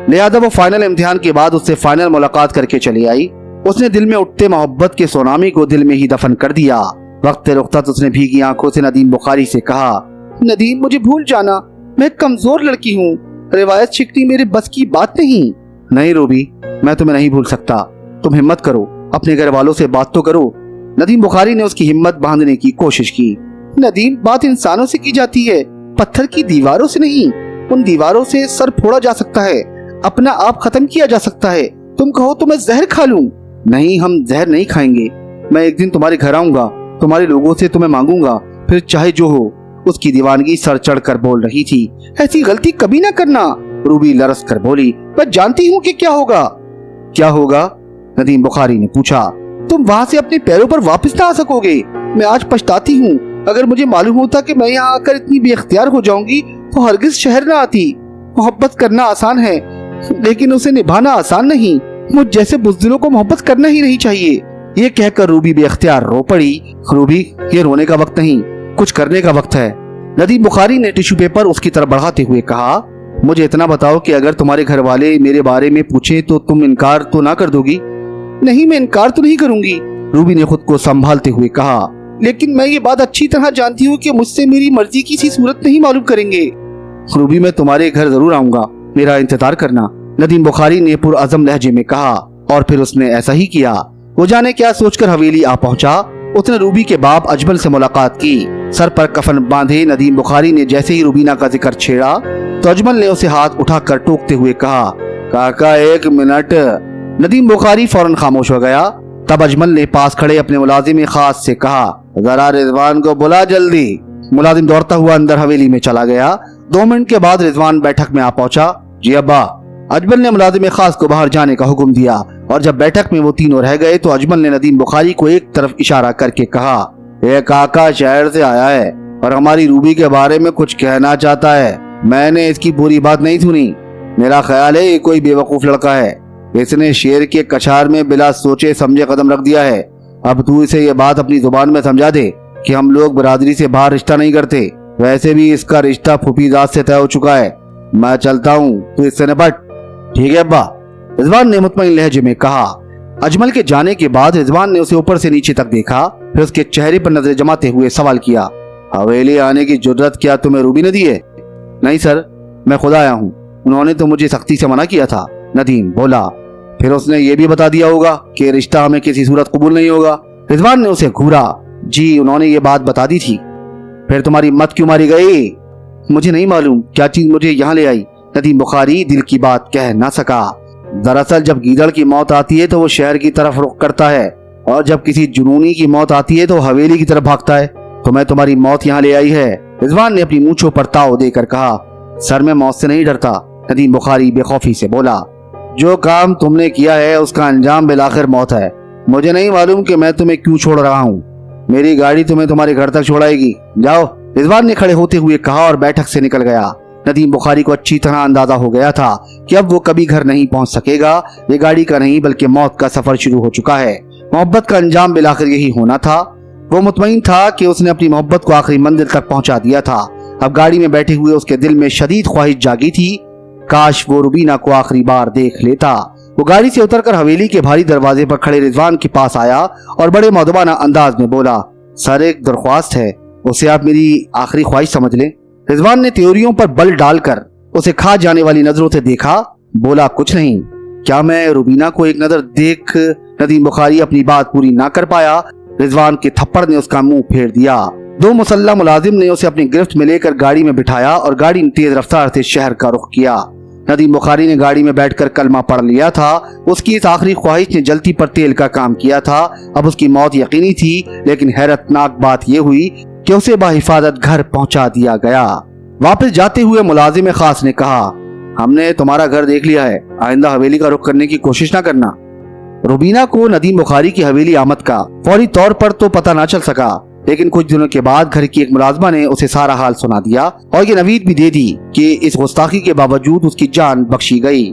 लिहाजा वो फाइनल इम्तिहान के बाद उससे फाइनल मुलाकात करके चली आई। उसने दिल में उठते मोहब्बत के सुनामी को दिल में ही दफन कर दिया। वक्त रुख्सत उसने भीगी आंखों से नदीम बुखारी से कहा, नदीम मुझे भूल जाना, मैं कमजोर लड़की हूँ, रिवायत छिकनी मेरे बस की बात नहीं। नहीं रूबी, मैं तुम्हें नहीं भूल सकता, तुम हिम्मत करो, अपने घर वालों से बात तो करो। नदीम बुखारी ने उसकी हिम्मत बांधने की कोशिश की। नदीम, बात इंसानों से की जाती है, पत्थर की दीवारों से नहीं। उन दीवारों से सर फोड़ा जा सकता है, अपना आप खत्म किया जा सकता है। तुम कहो तो मैं जहर खा लूं। नहीं, हम जहर नहीं खाएंगे। मैं एक दिन तुम्हारे घर आऊंगा, तुम्हारे लोगों से तुम्हें मांगूंगा, फिर चाहे जो हो। उसकी दीवानगी सर चढ़ कर बोल रही थी। ऐसी गलती कभी ना करना। रूबी लरस कर बोली, मैं जानती हूँ कि क्या होगा। क्या होगा? नदीम बुखारी ने पूछा। तुम वहाँ से अपने पैरों पर वापस ना आ सकोगे। मैं आज पछताती हूँ। अगर मुझे मालूम होता कि मैं यहाँ आकर इतनी बेख्तियार हो जाऊंगी तो हरगिज शहर ना आती। मोहब्बत करना आसान है, लेकिन उसे निभाना आसान नहीं। मुझ जैसे बुज़दिलों को मोहब्बत करना ही नहीं चाहिए। ये कहकर रूबी बेख्तियार रो पड़ी। रूबी, ये रोने का वक्त नहीं, कुछ करने का वक्त है। नदीम बुखारी ने टिश्यू पेपर उसकी तरफ बढ़ाते हुए कहा, मुझे इतना बताओ कि अगर तुम्हारे घर वाले मेरे बारे में पूछे तो तुम इनकार तो ना कर दोगी? नहीं, मैं इनकार तो नहीं करूंगी, रूबी ने खुद को संभालते हुए कहा। लेकिन मैं ये बात अच्छी तरह जानती हूँ कि मुझसे मेरी मर्जी की सी सूरत नहीं मालूम करेंगे। रूबी, मैं तुम्हारे घर जरूर आऊंगा, मेरा इंतजार करना, नदीम बुखारी ने पुरअज़म लहजे में कहा। और फिर उसने ऐसा ही किया। वो जाने क्या सोचकर हवेली आ पहुंचा। उसने रूबी के बाप अजमल से मुलाकात की। सर पर कफन बांधे नदीम बुखारी ने जैसे ही रूबीना का जिक्र छेड़ा तो अजमल ने उसे हाथ उठाकर टोकते हुए कहा, काका 1 मिनट। नदीम बुखारी फौरन खामोश हो गया। तब अजमल ने पास खड़े अपने मुलाजिम खास से कहा, जरा रिजवान को बुला जल्दी। मुलाजिम दौड़ता हुआ अंदर हवेली में चला गया। 2 मिनट के बाद रिजवान बैठक में आ पहुंचा। जी अब्बा। अजमल ने मुलाजिम खास को बाहर जाने का हुक्म दिया और जब बैठक में वो तीनों रह गए तो अजमल ने नदीम बुखारी को एक तरफ इशारा करके कहा, ये काका शहर से आया है और हमारी रूबी के बारे में कुछ कहना चाहता है। मैंने इसकी पूरी बात नहीं सुनी। मेरा ख्याल है ये कोई बेवकूफ लड़का है। इसने शेर के कछार में बिला सोचे समझे कदम रख दिया है। अब तू इसे ये बात अपनी जुबान में समझा दे कि हम लोग बरादरी से बाहर रिश्ता नहीं करते। वैसे भी इसका रिश्ता फुफीजात से तय हो चुका है। मैं चलता हूँ, तू इससे निपट। ठीक है अब्बा, रिजवान ने मुतमईन लहजे में कहा। अजमल के जाने के बाद रिजवान ने उसे ऊपर से नीचे तक देखा, फिर उसके चेहरे पर नजर जमाते हुए सवाल किया, हवेली आने की जुर्रत क्या तुम्हें रूबी ने दी है? नहीं सर, मैं खुद आया हूँ, उन्होंने तो मुझे सख्ती से मना किया था, नदीम बोला। फिर उसने ये भी बता दिया होगा कि रिश्ता हमें किसी सूरत कबूल नहीं होगा। रिजवान ने उसे घूरा। जी, उन्होंने ये बात बता दी थी। फिर तुम्हारी मत क्यों मारी गई? मुझे नहीं मालूम क्या चीज मुझे यहाँ ले आई। नदीम बुखारी दिल की बात कह ना सका। दरअसल जब गीदड़ की मौत आती है तो वो शहर की तरफ रुख करता है और जब किसी जुनूनी की मौत आती है तो हवेली की तरफ भागता है। तो मैं तुम्हारी मौत यहाँ ले आई है। रिजवान ने अपनी मूंछों पर ताव देकर कहा। सर, मैं मौत से नहीं डरता, नदीम बुखारी बेखौफी से बोला। जो काम तुमने किया है उसका अंजाम बिलाखिर मौत है। मुझे नहीं मालूम कि मैं तुम्हें क्यों छोड़ रहा हूँ। मेरी गाड़ी तुम्हें तुम्हारे घर तक छोड़ाएगी। जाओ, रिजवान ने खड़े होते हुए कहा और बैठक से निकल गया। नदीम बुखारी को अच्छी तरह अंदाजा हो गया था कि अब वो कभी घर नहीं पहुंच सकेगा। ये गाड़ी का नहीं बल्कि मौत का सफर शुरू हो चुका है। मोहब्बत का अंजाम बिलाखिर यही होना था। वो मुतमईन था कि उसने अपनी मोहब्बत को आखिरी मंजिल तक पहुंचा दिया था। अब गाड़ी में बैठे हुए उसके दिल में शदीद ख्वाहिश जागी थी, काश वो रुबीना को आखिरी बार देख लेता। वो गाड़ी से उतरकर हवेली के भारी दरवाजे पर खड़े रिजवान के पास आया और बड़े मौदबाना अंदाज में बोला, सर एक दरख्वास्त है, उसे आप मेरी आखिरी ख्वाहिश समझ लें। रिजवान ने त्योरियों पर बल डालकर उसे खा जाने वाली नजरों से देखा। बोला, कुछ नहीं। क्या मैं रुबीना को एक नजर देख? नदीम बुखारी अपनी बात पूरी ना कर पाया। रिजवान के थप्पड़ ने उसका मुंह फेर दिया। दो मुसल्लह मुलाजिम ने उसे अपनी गिरफ्त में लेकर गाड़ी में बिठाया और गाड़ी ने तेज रफ्तार से शहर का रुख किया। नदीम बुखारी ने गाड़ी में बैठकर कलमा पढ़ लिया था। उसकी इस आखिरी ख्वाहिश ने जलती पर तेल का काम किया था। अब उसकी मौत यकीनी थी, लेकिन हैरतनाक बात यह हुई कि उसे बाहिफाजत घर पहुंचा दिया गया। वापस जाते हुए मुलाजिम खास ने कहा, हमने तुम्हारा घर देख लिया है, आइंदा हवेली का रुख करने की कोशिश ना करना। रुबीना को नदीम बुखारी की हवेली आमद का फौरी तौर पर तो पता ना चल सका, लेकिन कुछ दिनों के बाद घर की एक मुलाजमा ने उसे सारा हाल सुना दिया और ये नवीद भी दे दी कि इस गुस्ताखी के बावजूद उसकी जान बख्शी गई।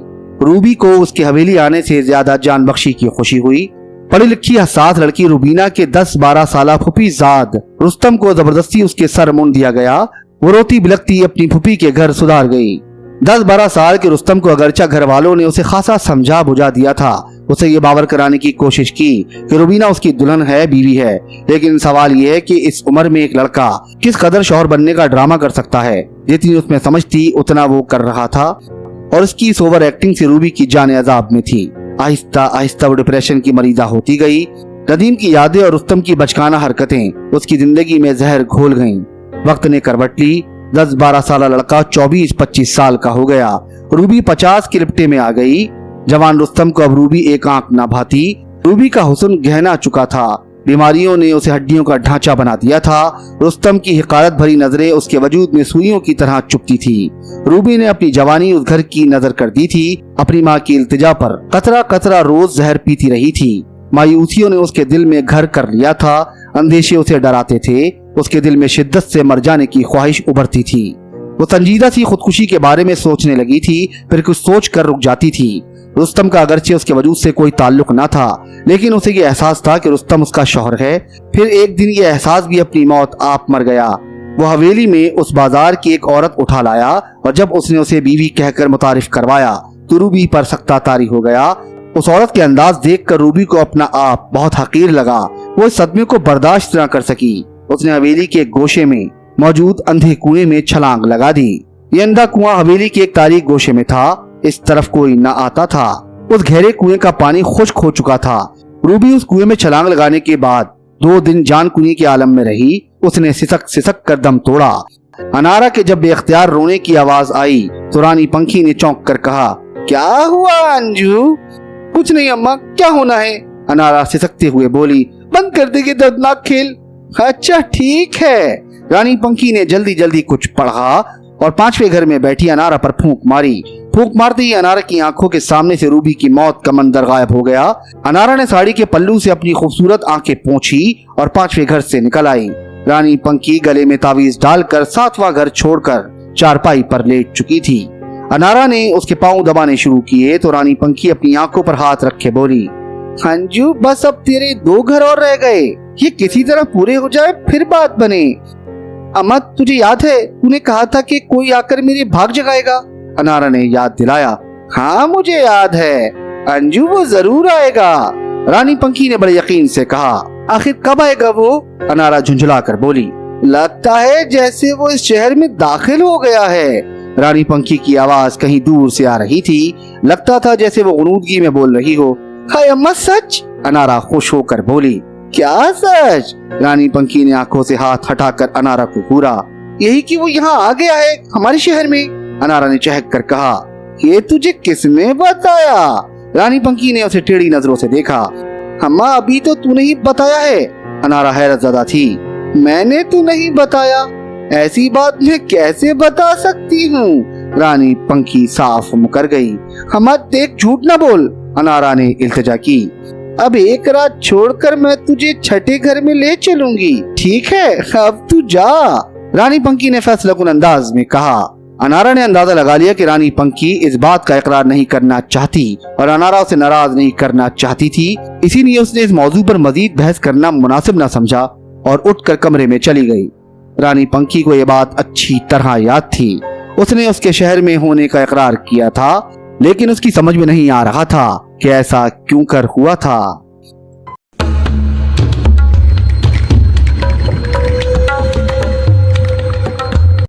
रूबी को उसकी हवेली आने से ज्यादा जान बख्शी की खुशी हुई। पढ़ी लिखी हसास लड़की रुबीना के 10-12 साला फुफीजाद रुस्तम को जबरदस्ती उसके सर मुंड दिया गया। वो रोती बिलखती अपनी फुफी के घर सुधार गई। 10-12 साल के रुस्तम को अगरचा घर वालों ने उसे खासा समझा बुझा दिया था, उसे ये बावर कराने की कोशिश की कि रुबीना उसकी दुल्हन है, बीवी है, लेकिन सवाल ये है कि इस उम्र में एक लड़का किस कदर शौहर बनने का ड्रामा कर सकता है। जितनी उसमें समझ थी उतना वो कर रहा था और उसकी इस ओवर एक्टिंग से रूबी की जान अजाब में थी। आहिस्ता आहिस्ता वो डिप्रेशन की मरीजा होती गई। नदीम की यादें और रुस्तम की बचकाना हरकतें उसकी जिंदगी में जहर घोल गईं। वक्त ने करवट ली। 10-12 साल लड़का 24-25 साल का हो गया। रूबी 50 के लिपटे में आ गई। जवान रुस्तम को अब रूबी एक आंख ना भाती। रूबी का हुस्न गहना चुका था। बीमारियों ने उसे हड्डियों का ढांचा बना दिया था। रुस्तम की हिकारत भरी नजरें उसके वजूद में सुइयों की तरह चुभती थी। रूबी ने अपनी जवानी उस घर की नजर कर दी थी। अपनी माँ की इल्तिजा पर कतरा कतरा रोज जहर पीती रही थी। मायूसियों ने उसके दिल में घर कर लिया था। अंदेशे उसे डराते थे। उसके दिल में शिद्दत से मर जाने की ख्वाहिश उभरती थी। वो संजीदा सी खुदकुशी के बारे में सोचने लगी थी, फिर कुछ सोच कर रुक जाती थी। रुस्तम का अगरचे उसके वजूद से कोई ताल्लुक न था, लेकिन उसे ये एहसास था कि रुस्तम उसका शौहर है। फिर एक दिन ये एहसास भी अपनी मौत आप मर गया। वो हवेली में उस बाजार की एक औरत उठा लाया और जब उसने उसे बीवी कहकर मुतारिफ करवाया तो रूबी पर सख्ता तारी हो गया। उस औरत के अंदाज देखकर रूबी को अपना आप बहुत हकीर लगा। वो इस सदमे को बर्दाश्त न कर सकी। उसने हवेली के गोशे में मौजूद अंधे कुएं में छलांग लगा दी। ये अंधा कुआं हवेली के एक तारीक गोशे में था। इस तरफ कोई न आता था। उस गहरे कुएं का पानी खुश्क हो चुका था। रूबी उस कुएं में छलांग लगाने के बाद 2 दिन जान कुनी के आलम में रही। उसने सिसक सिसक कर दम तोड़ा। अनारा के जब बेख्तियार रोने की आवाज आई तो रानी पंखी ने चौंक कर कहा, क्या हुआ अंजू? कुछ नहीं अम्मा, क्या होना है? अनारा सिसकते हुए बोली, बंद कर देगी दर्दनाक खेल। अच्छा ठीक है। रानी पंखी ने जल्दी जल्दी कुछ पढ़ा और 5वें घर में बैठी अनारा पर फूंक मारी। फूंक मारते ही अनारा की आंखों के सामने से रूबी की मौत का मंजर गायब हो गया। अनारा ने साड़ी के पल्लू से अपनी खूबसूरत आंखें पोंछी और 5वें घर से निकल आई। रानी पंखी गले में तावीज डालकर 7वां घर छोड़कर चारपाई पर लेट चुकी थी। अनारा ने उसके पांव दबाने शुरू किए तो रानी पंखी अपनी आंखों पर हाथ रखे बोली, अंजू बस अब तेरे 2 घर और रह गए, ये किसी तरह पूरे हो जाए फिर बात बने। अम्मा तुझे याद है तूने कहा था कि कोई आकर मेरी भाग जगाएगा? अनारा ने याद दिलाया। हाँ मुझे याद है अंजू, वो जरूर आएगा। रानी पंखी ने बड़े यकीन से कहा। आखिर कब आएगा वो? अनारा झुंझला कर बोली, लगता है जैसे वो इस शहर में दाखिल हो गया है। रानी पंखी की आवाज कहीं दूर से आ रही थी। लगता था जैसे वो गुनूदगी में बोल रही हो। हाय अम्मा सच? अनारा खुश होकर बोली। क्या सच? रानी पंखी ने आंखों से हाथ हटाकर अनारा को घूरा। यही कि वो यहाँ आ गया है हमारे शहर में। अनारा ने चहक कर कहा, ये तुझे किसने बताया? रानी पंखी ने उसे टेढ़ी नजरों से देखा। अम्मा अभी तो तूने ही बताया है। अनारा हैरत ज़दा थी। मैंने तो नहीं बताया, ऐसी बात मैं कैसे बता सकती हूँ? रानी पंखी साफ मुकर गई। अम्मा देख झूठ ना बोल। अनारा ने इल्तिजा की। अब एक रात छोड़कर मैं तुझे 6ठे घर में ले चलूंगी, ठीक है? अब तू जा। रानी पंखी ने फैसलाकुन अंदाज में कहा। अनारा ने अंदाजा लगा लिया कि रानी पंखी इस बात का इकरार नहीं करना चाहती और अनारा उसे नाराज नहीं करना चाहती थी। इसीलिए उसने इस मौजू पर मजीद बहस करना मुनासिब न समझा और उठकर कमरे में चली गई। रानी पंखी को यह बात अच्छी तरह याद थी। उसने उसके शहर में होने का इकरार किया था, लेकिन उसकी समझ में नहीं आ रहा था कि ऐसा क्यों कर हुआ था।